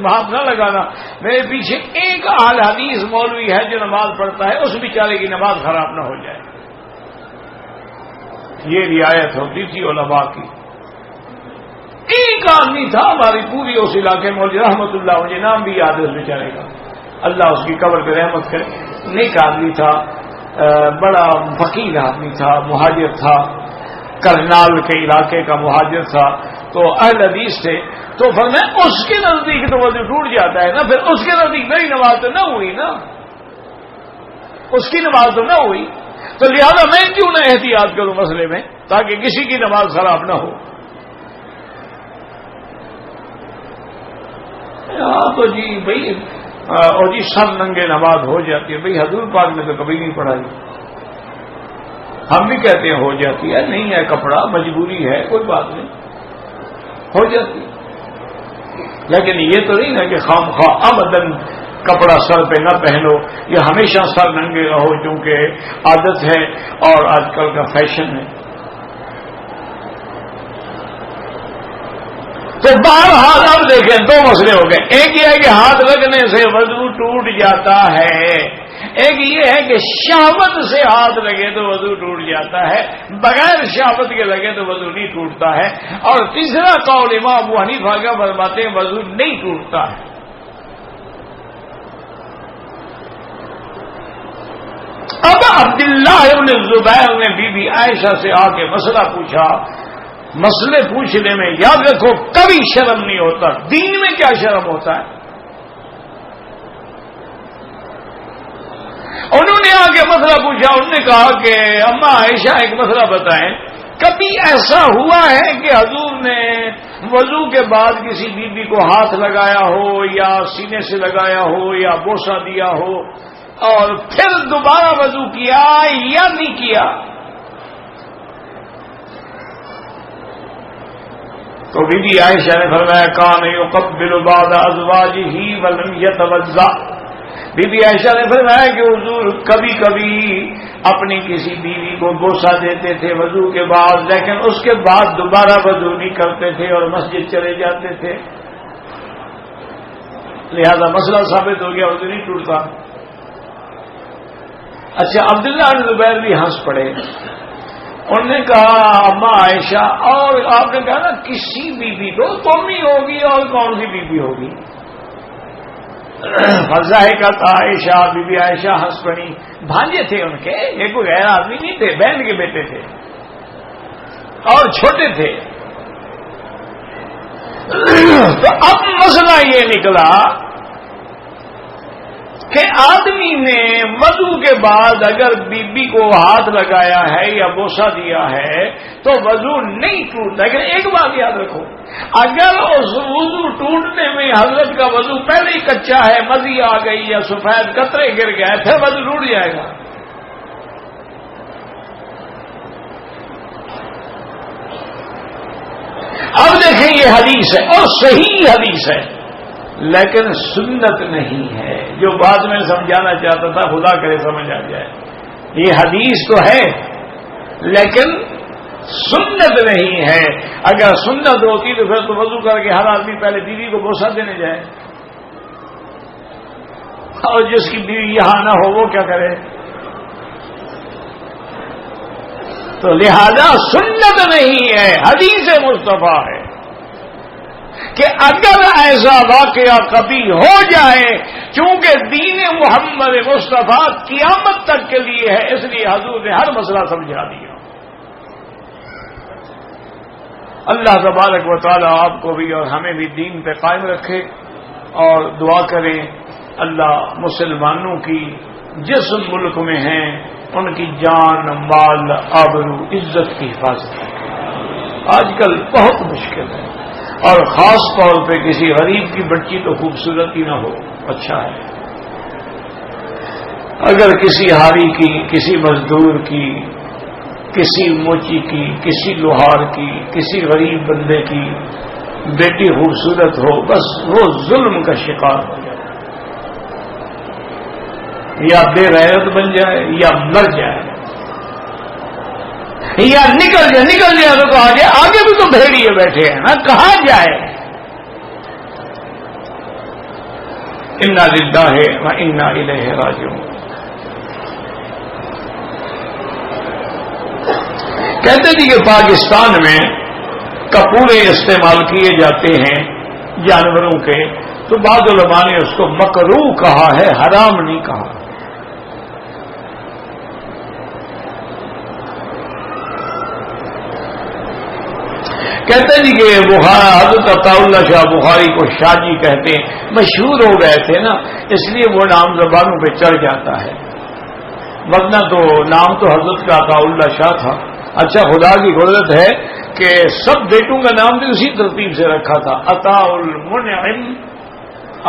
ہاتھ نہ لگانا. میرے پیچھے ایک اہل حدیث مولوی ہے جو نماز پڑھتا ہے, اس بیچارے کی نماز خراب نہ ہو جائے. یہ رعایت ہوتی تھی علماء کی. ایک آدمی تھا ہماری پوری اس علاقے میں مولوی رحمت اللہ, مجھے نام بھی یاد ہے اس بیچارے کا, اللہ اس کی قبر پہ رحمت کرے. نیک آدمی تھا, بڑا فقیر آدمی تھا, مہاجر تھا, کرنال کے علاقے کا مہاجر تھا. تو اہل حدیث تھے. تو فرمایا اس کے نزدیک تو وضو ٹوٹ جاتا ہے نا, پھر اس کے نزدیک میری نماز تو نہ ہوئی نا, اس کی نماز تو نہ ہوئی, تو لہذا میں کیوں نہ احتیاط کروں مسئلے میں تاکہ کسی کی نماز خراب نہ ہو. تو جی بھائی اور جی سب ننگے نماز ہو جاتی ہے. بھائی حضور پاک نے تو کبھی نہیں پڑھائی. ہم بھی کہتے ہیں ہو جاتی ہے, نہیں ہے کپڑا, مجبوری ہے, کوئی بات نہیں, ہو جاتی ہے. لیکن یہ تو نہیں ہے کہ خام خواہ ابداً کپڑا سر پہ نہ پہنو, یا ہمیشہ سر ننگے رہو چونکہ عادت ہے اور آج کل کا فیشن ہے. تو بہرحال اب دیکھیں دو مسئلے ہو گئے. ایک یہ ہے کہ ہاتھ لگنے سے وضو ٹوٹ جاتا ہے, ایک یہ ہے کہ شہوت سے ہاتھ لگے تو وضو ٹوٹ جاتا ہے, بغیر شہوت کے لگے تو وضو نہیں ٹوٹتا ہے. اور تیسرا قول امام ابو حنیفہ کا فرماتے ہیں وضو نہیں ٹوٹتا ہے. اب عبداللہ ابن الزبیر نے بی بی عائشہ سے آ کے مسئلہ پوچھا. مسئلے پوچھنے میں یاد رکھو کبھی شرم نہیں ہوتا. دین میں کیا شرم ہوتا ہے؟ انہوں نے آ کے مسئلہ پوچھا. انہوں نے کہا کہ اما عائشہ ایک مسئلہ بتائیں, کبھی ایسا ہوا ہے کہ حضور نے وضو کے بعد کسی بیوی کو ہاتھ لگایا ہو یا سینے سے لگایا ہو یا بوسہ دیا ہو اور پھر دوبارہ وضو کیا یا نہیں کیا؟ تو بی بی عائشہ نے فرمایا کان یقبل بعض ازواجہ ولم یتوضا. بی بی عائشہ نے فرمایا کہ حضور کبھی کبھی اپنی کسی بیوی کو بوسہ دیتے تھے وضو کے بعد, لیکن اس کے بعد دوبارہ وضو نہیں کرتے تھے اور مسجد چلے جاتے تھے. لہذا مسئلہ ثابت ہو گیا, وضو نہیں ٹوٹتا. اچھا عبداللہ بن زبیر بھی ہنس پڑے. انہوں نے کہا اما عائشہ, اور آپ نے کہا نا کسی بیوی کو, تم ہی ہوگی اور کون سی بیوی ہوگی؟ فضاحکت عائشہ, بی بی عائشہ ہنس پڑی. بھانجے تھے ان کے, یہ کوئی غیر آدمی نہیں تھے, بہن کے بیٹے تھے اور چھوٹے تھے. تو اب مسئلہ یہ نکلا کہ آدمی نے وضو کے بعد اگر بیوی کو ہاتھ لگایا ہے یا بوسہ دیا ہے تو وضو نہیں ٹوٹتا. لیکن ایک بات یاد رکھو, اگر اس وضو ٹوٹنے میں حضرت کا وضو پہلے ہی کچا ہے, مزی آ گئی یا سفید قطرے گر گئے, پھر وضو ٹوٹ جائے گا. اب دیکھیں یہ حدیث ہے اور صحیح حدیث ہے لیکن سنت نہیں ہے. جو بعد میں سمجھانا چاہتا تھا خدا کرے سمجھ آ جائے. یہ حدیث تو ہے لیکن سنت نہیں ہے. اگر سنت ہوتی تو پھر تو وضو کر کے ہر آدمی پہلے بیوی کو بوسہ دینے جائے, اور جس کی بیوی یہاں نہ ہو وہ کیا کرے؟ تو لہذا سنت نہیں ہے، حدیث مصطفیٰ ہے کہ اگر ایسا واقعہ کبھی ہو جائے، چونکہ دین محمد مصطفیٰ قیامت تک کے لیے ہے، اس لیے حضور نے ہر مسئلہ سمجھا دیا۔ اللہ تبارک و تعالی آپ کو بھی اور ہمیں بھی دین پہ قائم رکھے، اور دعا کریں اللہ مسلمانوں کی جس ملک میں ہیں ان کی جان، مال، آبرو، عزت کی حفاظت کرے۔ آج کل بہت مشکل ہے، اور خاص طور پہ کسی غریب کی بچی تو خوبصورت ہی نہ ہو، اچھا ہے۔ اگر کسی ہاری کی، کسی مزدور کی، کسی موچی کی، کسی لوہار کی، کسی غریب بندے کی بیٹی خوبصورت ہو، بس وہ ظلم کا شکار ہو جائے، یا بے غیرت بن جائے، یا مر جائے، یا نکل جائے تو کہا جائے آگے بھی تو بھیڑیے بیٹھے ہیں نا، کہاں جائے۔ انا للہ و انا الیہ راجعون۔ کہتے تھے کہ پاکستان میں کپورے استعمال کیے جاتے ہیں جانوروں کے، تو بعض علماء نے اس کو مکروہ کہا ہے، حرام نہیں کہا۔ کہتے جی کہ حضرت عطا اللہ شاہ بخاری کو شاہ جی کہتے ہیں، مشہور ہو گئے تھے نا، اس لیے وہ نام زبانوں پہ چڑھ جاتا ہے، ورنہ تو نام تو حضرت کا عطا اللہ شاہ تھا۔ اچھا، خدا کی قدرت ہے کہ سب بیٹوں کا نام بھی اسی ترتیب سے رکھا تھا، عطا المنعم،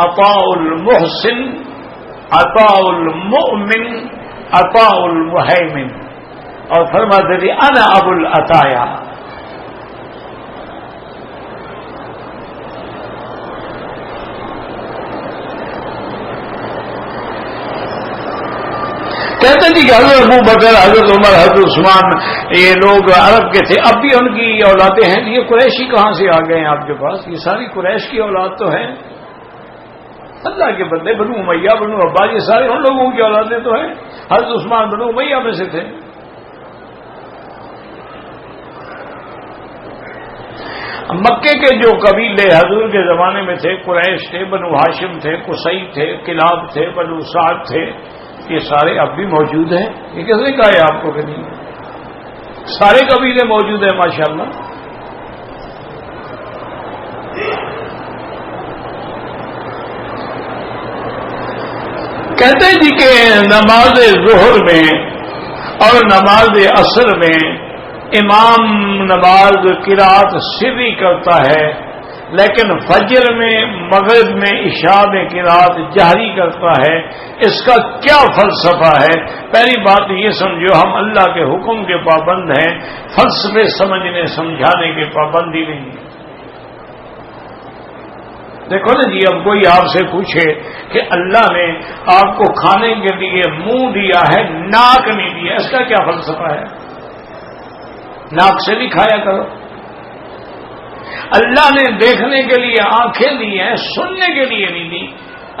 عطا المحسن، عطا المؤمن، عطا المہیمن، اور فرماتے تھے انا ابو العطایا۔ کہتے تھے کہ حضرت ابو بکر، حضرت عمر، حضرت عثمان، یہ لوگ عرب کے تھے، اب بھی ان کی اولادیں ہیں۔ یہ قریشی کہاں سے آ گئے ہیں آپ کے پاس؟ یہ ساری قریش کی اولاد تو ہیں، اللہ کے بندے، بنو امیہ، بنو عباس، یہ سارے ان لوگوں کی اولادیں تو ہیں۔ حضرت عثمان بنو امیہ میں سے تھے۔ مکے کے جو قبیلے حضور کے زمانے میں تھے، قریش تھے، بنو ہاشم تھے، قصی تھے، کلاب تھے، بنو سعد تھے، یہ سارے اب بھی موجود ہیں۔ یہ کس نے کہا ہے آپ کو کہ نہیں؟ سارے قبیلے موجود ہیں ماشاءاللہ۔ کہتے ہیں جی کہ نماز ظہر میں اور نماز عصر میں امام نماز قرات سری کرتا ہے، لیکن فجر میں، مغرب میں، عشاء میں قرات جہری کرتا ہے۔ اس کا کیا فلسفہ ہے؟ پہلی بات یہ سمجھو، ہم اللہ کے حکم کے پابند ہیں، فلسفے سمجھنے سمجھانے کے پابند ہی نہیں۔ دیکھو نا جی، اب کوئی آپ سے پوچھے کہ اللہ نے آپ کو کھانے کے لیے منہ دیا ہے، ناک نہیں دیا، اس کا کیا فلسفہ ہے؟ ناک سے بھی کھایا کرو۔ اللہ نے دیکھنے کے لیے آنکھیں دی ہیں، سننے کے لیے نہیں دی۔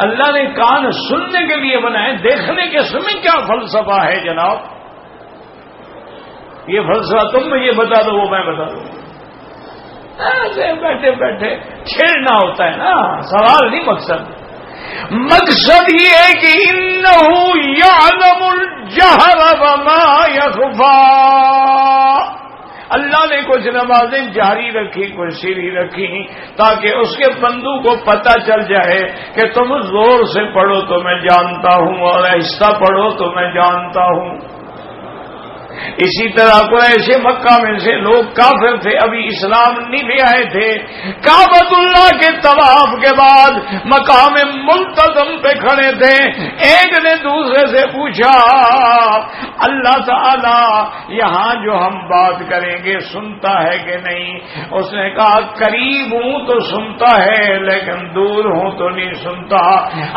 اللہ نے کان سننے کے لیے بنائے، دیکھنے کے سمے کیا فلسفہ ہے جناب؟ یہ فلسفہ تم مجھے بتا دو، وہ میں بتا دوں۔ ایسے بیٹھے بیٹھے چھیڑنا ہوتا ہے نا، سوال نہیں مقصد۔ مقصد یہ ہے کہ انہ یعلم الجہر وما یخفی۔ اللہ نے کچھ نمازیں جاری رکھی، کچھ سری رکھی، تاکہ اس کے بندوں کو پتہ چل جائے کہ تم زور سے پڑھو تو میں جانتا ہوں، اور آہستہ پڑھو تو میں جانتا ہوں۔ اسی طرح قریش مکہ میں سے لوگ کافر تھے، ابھی اسلام نہیں لے آئے تھے، کعبۃ اللہ کے طواف کے بعد مقام ملتزم پہ کھڑے تھے۔ ایک نے دوسرے سے پوچھا، اللہ تعالی یہاں جو ہم بات کریں گے سنتا ہے کہ نہیں؟ اس نے کہا قریب ہوں تو سنتا ہے، لیکن دور ہوں تو نہیں سنتا۔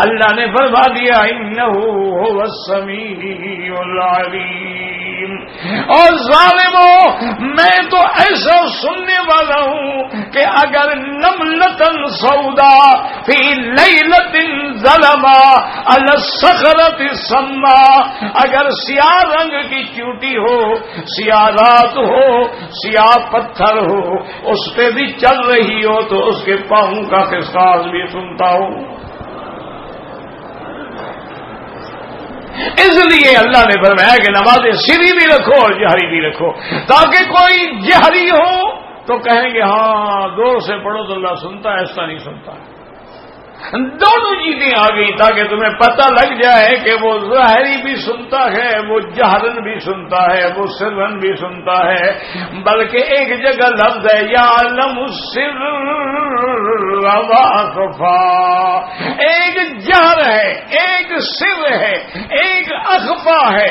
اللہ نے فرما دیا انہ هو السمیع العلیم۔ اور ظالموں، میں تو ایسا سننے والا ہوں کہ اگر نملتن سودا فی لیلۃ ظلما علی الصخرۃ السما، اگر سیاہ رنگ کی چوٹی ہو، سیاہ رات ہو، سیاہ پتھر ہو، اس پہ بھی چل رہی ہو تو اس کے پاؤں کا خسخاس بھی سنتا ہوں۔ اس لیے اللہ نے فرمایا کہ نمازیں سری بھی رکھو اور جہری بھی رکھو، تاکہ کوئی جہری ہو تو کہیں گے ہاں زور سے پڑھو تو اللہ سنتا ہے، ایسا نہیں سنتا۔ دونوں چیزیں آ گئی تاکہ تمہیں پتہ لگ جائے کہ وہ ظاہری بھی سنتا ہے، وہ جہرن بھی سنتا ہے، وہ سرن بھی سنتا ہے، بلکہ ایک جگہ لفظ ہے یعلم السر واخفا، ایک جہر ہے، ایک سر ہے، ایک اخفا ہے۔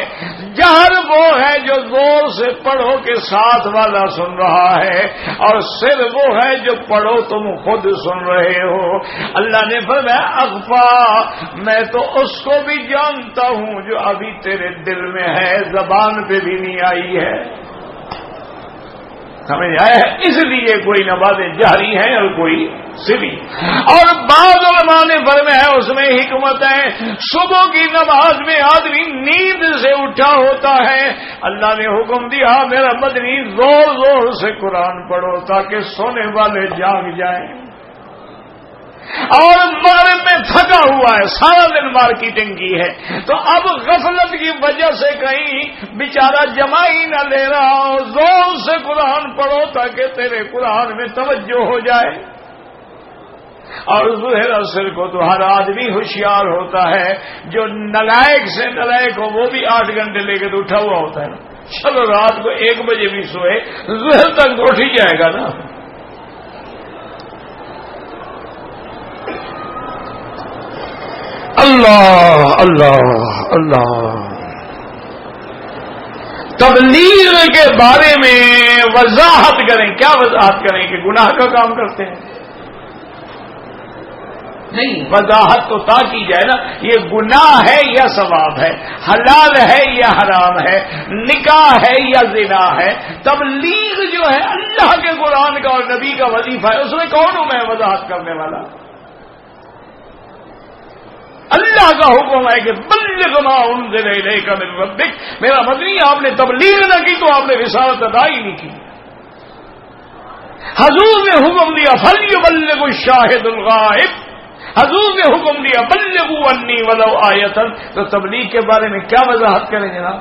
جہر وہ ہے جو زور سے پڑھو کے ساتھ والا سن رہا ہے، اور سر وہ ہے جو پڑھو تم خود سن رہے ہو۔ اللہ نے فرمایا اخفا، میں تو اس کو بھی جانتا ہوں جو ابھی تیرے دل میں ہے، زبان پہ بھی نہیں آئی ہے۔ سمجھ آیا ہے؟ اس لیے کوئی نمازیں جہری ہیں اور کوئی سری۔ اور بعض علماء نے فرمایا اس میں حکمت ہے، صبح کی نماز میں آدمی نیند سے اٹھا ہوتا ہے، اللہ نے حکم دیا میرا مدنی زور زور سے قرآن پڑھو تاکہ سونے والے جاگ جائیں۔ اور مغرب میں تھکا ہوا ہے، سارا دن مارکیٹنگ کی ہے، تو اب غفلت کی وجہ سے کہیں بیچارہ جمع ہی نہ لے رہا ہو، زور سے قرآن پڑھو تاکہ تیرے قرآن میں توجہ ہو جائے۔ اور ظہر اثر کو تو ہر آدمی ہوشیار ہوتا ہے، جو نلائق سے نلائق ہو وہ بھی 8 گھنٹے لے کے تو اٹھا ہوا ہوتا ہے نا، چلو رات کو 1 بجے بھی سوئے ظہر تک تو اٹھ ہی جائے گا نا۔ اللہ اللہ اللہ۔ تبلیغ کے بارے میں وضاحت کریں، کیا وضاحت کریں کہ گناہ کا کام کرتے ہیں؟ نہیں، وضاحت تو تا کی جائے نا، یہ گناہ ہے یا ثواب ہے، حلال ہے یا حرام ہے، نکاح ہے یا زنا ہے۔ تبلیغ جو ہے اللہ کے قرآن کا اور نبی کا وظیفہ ہے، اس میں کون ہوں میں وضاحت کرنے والا؟ اللہ کا حکم ہے کہ بلغ ما انزل الیک من ربک، میرا مدنی آپ نے تبلیغ نہ کی تو آپ نے رسالت ادا ہی نہیں کی۔ حضور نے حکم دیا فلیبلغ الشاہد الغائب، حضور نے حکم دیا بلغوا انی ولو آیۃ، تو تبلیغ کے بارے میں کیا وضاحت کریں جناب؟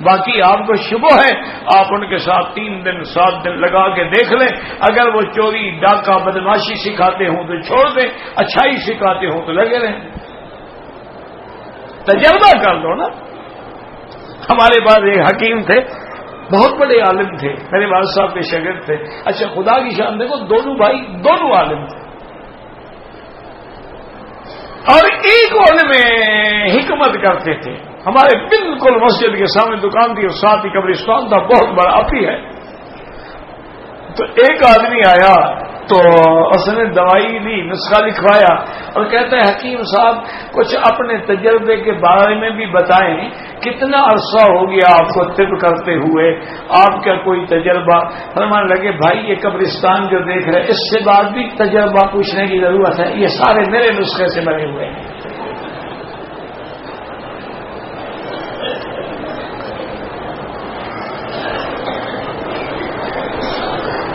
باقی آپ کو شبہ ہے، آپ ان کے ساتھ 3 دن 7 دن لگا کے دیکھ لیں، اگر وہ چوری ڈاکہ بدماشی سکھاتے ہوں تو چھوڑ دیں، اچھائی سکھاتے ہوں تو لگے رہیں، تجربہ کر دو نا۔ ہمارے پاس ایک حکیم تھے، بہت بڑے عالم تھے، میرے والد صاحب کے شاگرد تھے۔ اچھا خدا کی شان دیکھو، دونوں بھائی دونوں عالم تھے، اور ایک علم حکمت کرتے تھے۔ ہمارے بالکل مسجد کے سامنے دکان تھی اور ساتھ ہی قبرستان تھا، بہت بڑا اپی ہے۔ تو ایک آدمی آیا تو اس نے دوائی دی، نسخہ لکھوایا اور کہتا ہے حکیم صاحب کچھ اپنے تجربے کے بارے میں بھی بتائیں، کتنا عرصہ ہو گیا آپ کو طب کرتے ہوئے، آپ کا کوئی تجربہ؟ فرمانے لگے بھائی یہ قبرستان جو دیکھ رہے اس سے بعد بھی تجربہ پوچھنے کی ضرورت ہے، یہ سارے میرے نسخے سے بنے ہوئے ہیں۔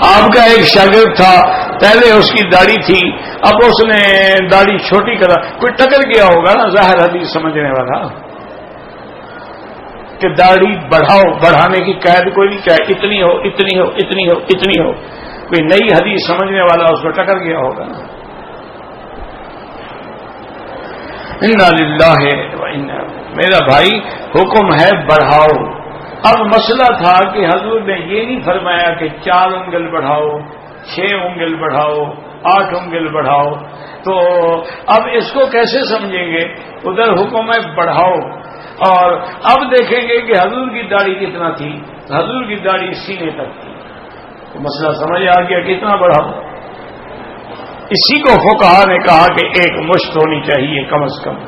آپ کا ایک شاگرد تھا، پہلے اس کی داڑھی تھی، اب اس نے داڑھی چھوٹی کرا، کوئی ٹکر گیا ہوگا نا ظاہر حدیث سمجھنے والا کہ داڑھی بڑھاؤ، بڑھانے کی قید کوئی نہیں، چاہے اتنی ہو اتنی ہو اتنی ہو اتنی ہو، کوئی نئی حدیث سمجھنے والا اس کو ٹکر گیا ہوگا نا۔ انا للہ و انا، میرا بھائی حکم ہے بڑھاؤ۔ اب مسئلہ تھا کہ حضور نے یہ نہیں فرمایا کہ 4 انگل بڑھاؤ، 6 انگل بڑھاؤ، 8 انگل بڑھاؤ، تو اب اس کو کیسے سمجھیں گے؟ ادھر حکم ہے بڑھاؤ، اور اب دیکھیں گے کہ حضور کی داڑھی کتنا تھی، حضور کی داڑھی سینے تک تھی، تو مسئلہ سمجھ آ گیا کتنا بڑھاؤ۔ اسی کو فقہا نے کہا کہ 1 مشت ہونی چاہیے کم از کم۔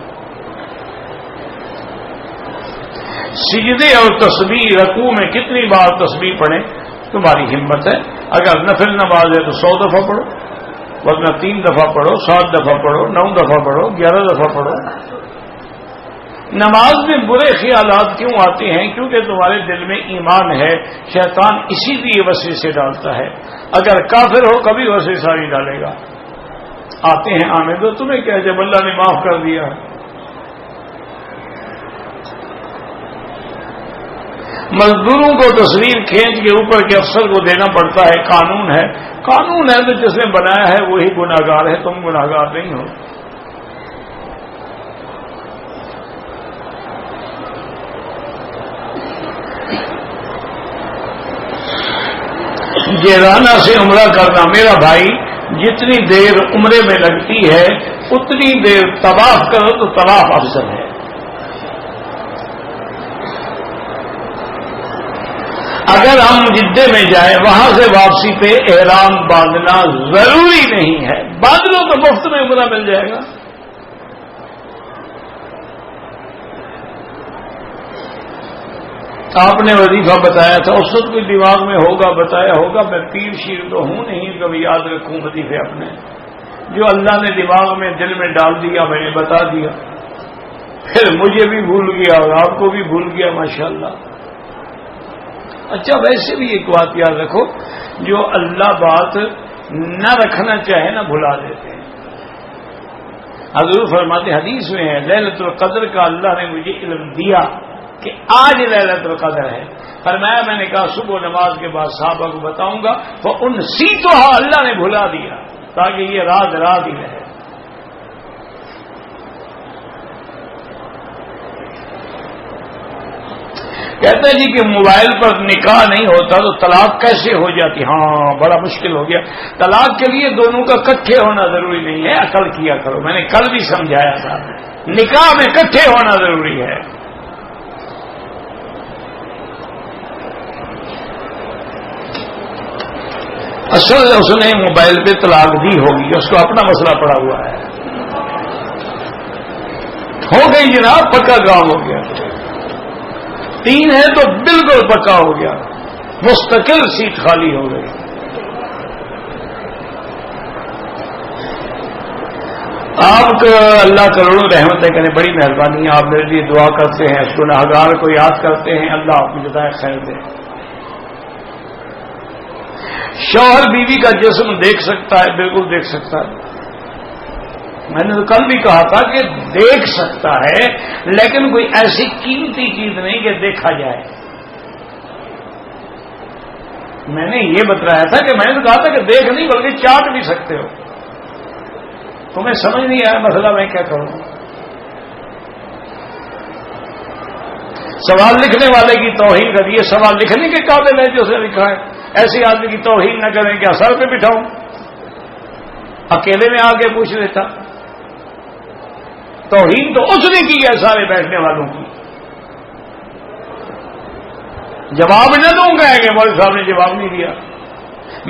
سجدے اور تسبیح رکوع میں کتنی بار تسبیح پڑھیں تمہاری ہمت ہے، اگر نفل نماز ہے تو 100 دفعہ پڑھو، ورنہ 3 دفعہ پڑھو، 7 دفعہ پڑھو، 9 دفعہ پڑھو، 11 دفعہ پڑھو۔ نماز میں برے خیالات کیوں آتے ہیں؟ کیونکہ تمہارے دل میں ایمان ہے، شیطان اسی لیے وسوسے ڈالتا ہے۔ اگر کافر ہو کبھی وسوسہ نہیں ڈالے گا۔ آتے ہیں آنے دو، تمہیں کیا جب اللہ نے معاف کر دیا ہے۔ مزدوروں کو تصویر کھینچ کے اوپر کے افسر کو دینا پڑتا ہے، قانون ہے۔ قانون ہے تو جس نے بنایا ہے وہی گناہگار ہے، تم گناہگار نہیں ہو۔ جیرانہ سے عمرہ کرنا، میرا بھائی جتنی دیر عمرے میں لگتی ہے اتنی دیر طواف کرو تو طواف افضل ہے۔ اگر ہم جدے میں جائیں وہاں سے واپسی پہ احرام باندھنا ضروری نہیں ہے، باندھ لو تو مفت میں عمرہ مل جائے گا۔ آپ نے وظیفہ بتایا تھا، اس وقت بھی دماغ میں ہوگا، بتایا ہوگا، میں پیر شیر تو ہوں نہیں کبھی یاد رکھوں وظیفے اپنے، جو اللہ نے دماغ میں دل میں ڈال دیا میں نے بتا دیا، پھر مجھے بھی بھول گیا اور آپ کو بھی بھول گیا ماشاءاللہ۔ اچھا ویسے بھی ایک بات یاد رکھو، جو اللہ بات نہ رکھنا چاہے نہ بھلا دیتے ہیں۔ حضور فرماتے حدیث میں ہے لیلۃ القدر کا اللہ نے مجھے علم دیا کہ آج لیلۃ القدر ہے، فرمایا میں نے کہا صبح نماز کے بعد صحابہ کو بتاؤں گا، وہ انسیتھا اللہ نے بھلا دیا تاکہ یہ رات رات ہی رہے۔ کہتا ہے جی کہ موبائل پر نکاح نہیں ہوتا تو طلاق کیسے ہو جاتی؟ ہاں بڑا مشکل ہو گیا۔ طلاق کے لیے دونوں کا اکٹھے ہونا ضروری نہیں ہے، عقل کیا کرو، میں نے کل بھی سمجھایا تھا، نکاح میں اکٹھے ہونا ضروری ہے۔ اصل اس نے موبائل پہ طلاق دی ہوگی، اس کو اپنا مسئلہ پڑا ہوا ہے، ہو گئی جناب، پکا کام ہو گیا۔ 3 ہے تو بالکل پکا ہو گیا، مستقل سیٹ خالی ہو گئی۔ آپ کا اللہ کروڑوں رحمتیں کریں، بڑی مہربانی ہے، آپ میرے لیے دعا کرتے ہیں، گنہگار کو یاد کرتے ہیں، اللہ آپ کی جزائے خیر دے۔ شوہر بیوی کا جسم دیکھ سکتا ہے، بالکل دیکھ سکتا ہے، میں نے تو کل بھی کہا تھا کہ دیکھ سکتا ہے لیکن کوئی ایسی قیمتی چیز نہیں کہ دیکھا جائے۔ میں نے یہ بتایا تھا کہ میں نے تو کہا تھا کہ دیکھ نہیں بلکہ چاٹ بھی سکتے ہو۔ تمہیں سمجھ نہیں آیا مسئلہ، میں کیا کروں؟ سوال لکھنے والے کی توہین کر، یہ سوال لکھنے کے قابل ہے جو اسے لکھا ہے، ایسے آدمی کی توہین نہ کریں، کیا سر پہ بٹھاؤں؟ اکیلے میں آ کے پوچھ لیتا۔ توہین تو اس نے کی ہے سارے بیٹھنے والوں کی۔ جواب نہ دوں گا کہ مولوی صاحب نے جواب نہیں دیا۔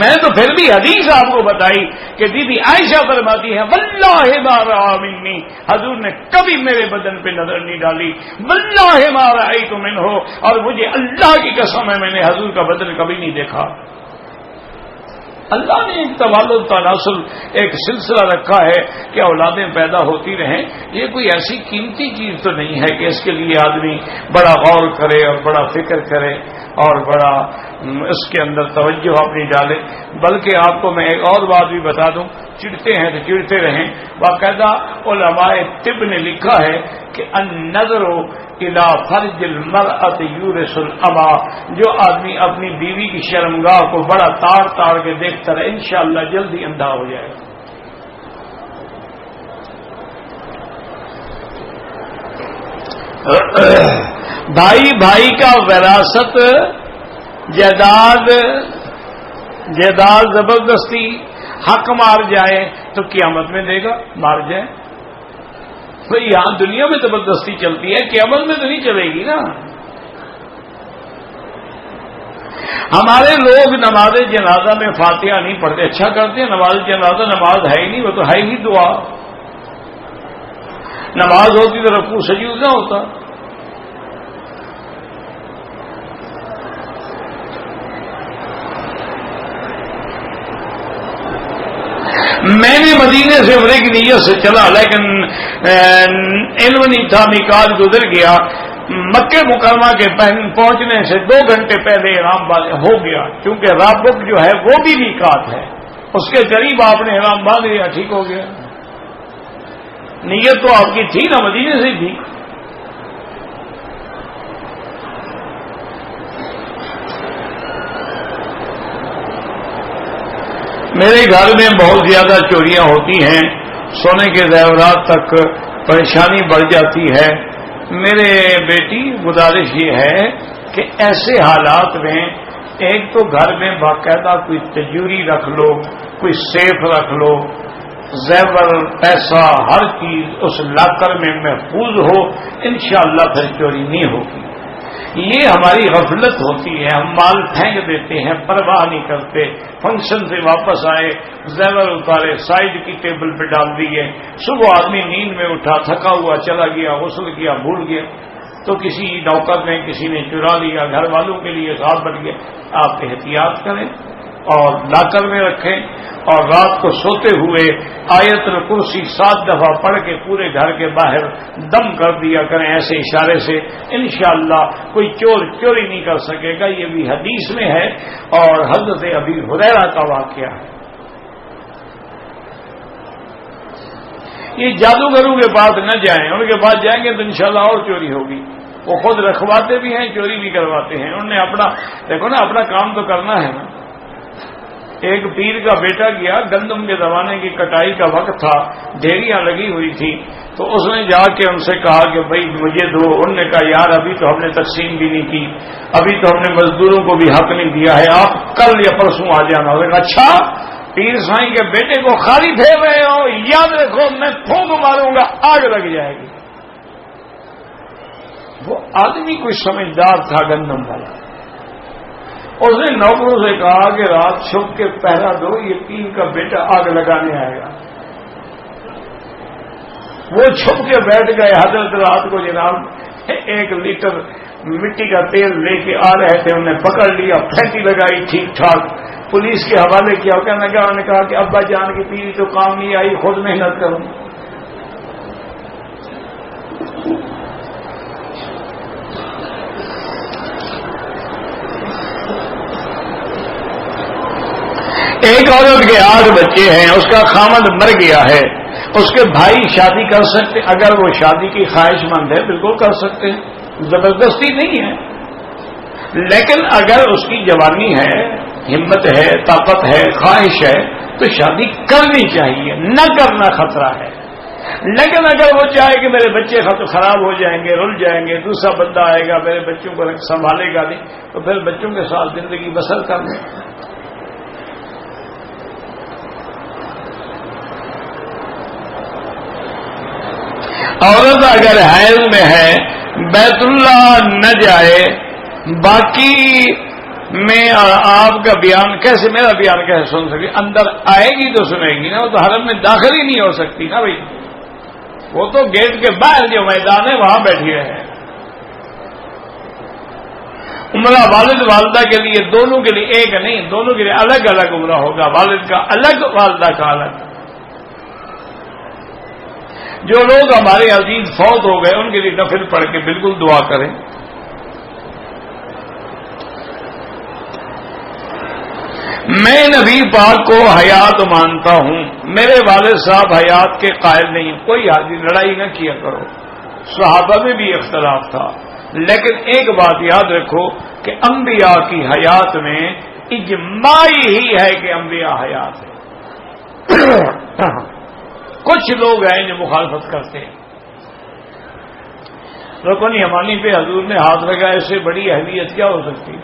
میں نے تو پھر بھی حدیث آپ کو بتائی کہ بی بی عائشہ فرماتی ہے واللہ ما رأى منی، حضور نے کبھی میرے بدن پہ نظر نہیں ڈالی، واللہ ما رأیت منہ، اور مجھے اللہ کی قسم ہے میں نے حضور کا بدن کبھی نہیں دیکھا۔ اللہ نے ایک توالد تناسل ایک سلسلہ رکھا ہے کہ اولادیں پیدا ہوتی رہیں، یہ کوئی ایسی قیمتی چیز تو نہیں ہے کہ اس کے لیے آدمی بڑا غور کرے اور بڑا فکر کرے اور بڑا اس کے اندر توجہ اپنی ڈالے۔ بلکہ آپ کو میں ایک اور بات بھی بتا دوں، چڑھتے ہیں تو چڑھتے رہیں، باقاعدہ علماء طب نے لکھا ہے کہ النظر الی فرج المرأۃ یورث الابا، جو آدمی اپنی بیوی کی شرمگاہ کو بڑا تاڑ تاڑ کے دیکھتا رہے انشاءاللہ جلدی اندھا ہو جائے گا۔ بھائی بھائی کا وراثت جائیداد زبردستی حق مار جائے تو قیامت میں دے گا، مار جائے بھئی، یہاں دنیا میں زبردستی چلتی ہے، قیامت میں تو نہیں چلے گی نا۔ ہمارے لوگ نماز جنازہ میں فاتحہ نہیں پڑھتے، اچھا کرتے ہیں، نماز جنازہ نماز ہے ہی نہیں، وہ تو ہے ہی دعا۔ نماز ہوتی تو رکوع سجود نہ ہوتا۔ میں مدینے سے عمرے کی نیت سے چلا، لیکن علم نہیں تھا، میقات گزر گیا، مکہ مکرمہ کے پہنچنے سے 2 گھنٹے پہلے احرام باندھ ہو گیا، چونکہ رابق جو ہے وہ بھی میقات ہے، اس کے قریب آپ نے احرام باندھ لیا، ٹھیک ہو گیا۔ نیت تو آپ کی تھی نا، مدینے سے تھی۔ میرے گھر میں بہت زیادہ چوریاں ہوتی ہیں، سونے کے زیورات تک پریشانی بڑھ جاتی ہے۔ میرے بیٹی گزارش یہ ہے کہ ایسے حالات میں ایک تو گھر میں باقاعدہ کوئی تجوری رکھ لو، کوئی سیف رکھ لو، زیور پیسہ ہر چیز اس لاکر میں محفوظ ہو، انشاءاللہ پھر چوری نہیں ہوگی۔ یہ ہماری غفلت ہوتی ہے، ہم مال پھینک دیتے ہیں، پرواہ نہیں کرتے، فنکشن سے واپس آئے زیور اتارے سائڈ کی ٹیبل پہ ڈال دیے، صبح آدمی نیند میں اٹھا تھکا ہوا چلا گیا، غسل کیا بھول گیا، تو کسی نوکر نے کسی نے چرا لیا، گھر والوں کے لیے صاف بن گیا۔ آپ احتیاط کریں اور لاکر میں رکھیں، اور رات کو سوتے ہوئے آیت الکرسی 7 دفعہ پڑھ کے پورے گھر کے باہر دم کر دیا کریں، ایسے اشارے سے، انشاءاللہ کوئی چور چوری نہیں کر سکے گا۔ یہ بھی حدیث میں ہے اور حضرت ابی ہریرہ کا واقعہ ہے۔ یہ جادوگروں کے پاس نہ جائیں، ان کے پاس جائیں گے تو انشاءاللہ اور چوری ہوگی۔ وہ خود رکھواتے بھی ہیں، چوری بھی کرواتے ہیں، انہوں نے اپنا دیکھو نا، اپنا کام تو کرنا ہے نا۔ ایک پیر کا بیٹا گیا، گندم کے زمانے کی کٹائی کا وقت تھا، ڈھیریاں لگی ہوئی تھی، تو اس نے جا کے ان سے کہا کہ بھائی مجھے دو۔ انہوں نے کہا یار ابھی تو ہم نے تقسیم بھی نہیں کی، ابھی تو ہم نے مزدوروں کو بھی حق نہیں دیا ہے، آپ کل یا پرسوں آ جانا۔ انہوں نے کہا اچھا، پیر سائیں کے بیٹے کو خالی پھیر رہے ہو، یاد رکھو میں پھونک ماروں گا آگ لگ جائے گی۔ وہ آدمی کوئی سمجھدار تھا گندم والا، اس نے نوکروں سے کہا کہ رات چھپ کے پہرا دو، یہ پیر کا بیٹا آگ لگانے آئے گا۔ وہ چھپ کے بیٹھ گئے، حضرت رات کو جناب 1 لیٹر مٹی کا تیل لے کے آ رہے تھے، انہوں نے پکڑ لیا، پھینٹی لگائی ٹھیک ٹھاک، پولیس کے حوالے کیا۔ انہوں نے کہا کہ ابا جان کی پیری تو کام نہیں آئی، خود محنت کروں۔ ایک عورت کے 8 بچے ہیں، اس کا خامد مر گیا ہے، اس کے بھائی شادی کر سکتے، اگر وہ شادی کی خواہش مند ہے بالکل کر سکتے ہیں، زبردستی نہیں ہے، لیکن اگر اس کی جوانی ہے، ہمت ہے، طاقت ہے، خواہش ہے تو شادی کرنی چاہیے، نہ کرنا خطرہ ہے۔ لیکن اگر وہ چاہے کہ میرے بچے خراب ہو جائیں گے، رل جائیں گے، دوسرا بندہ آئے گا میرے بچوں کو سنبھالے گا نہیں، تو پھر بچوں کے ساتھ زندگی بسر کر لیں۔ عورت اگر حیض میں ہے بیت اللہ نہ جائے، باقی میں آپ کا بیان کیسے، میرا بیان کیسے سن سکتی؟ اندر آئے گی تو سنے گی نا، وہ تو حرم میں داخل ہی نہیں ہو سکتی نا بھائی، وہ تو گیٹ کے باہر جو میدان ہے وہاں بیٹھی رہے۔ عمرہ والد والدہ کے لیے، دونوں کے لیے ایک نہیں، دونوں کے لیے الگ الگ عمرہ ہوگا، والد کا الگ والدہ کا الگ۔ جو لوگ ہمارے عزیز فوت ہو گئے ان کے لیے نفل پڑھ کے بالکل دعا کریں۔ میں نبی پاک کو حیات مانتا ہوں، میرے والد صاحب حیات کے قائل نہیں، کوئی لڑائی نہ کیا کرو۔ صحابہ میں بھی اختلاف تھا، لیکن ایک بات یاد رکھو کہ انبیاء کی حیات میں اجماعی ہی ہے کہ انبیاء حیات ہے۔ کچھ لوگ ہیں جو مخالفت کرتے ہیں۔ رکن یمانی پہ حضور نے ہاتھ لگا، اس سے بڑی اہمیت کیا ہو سکتی ہے؟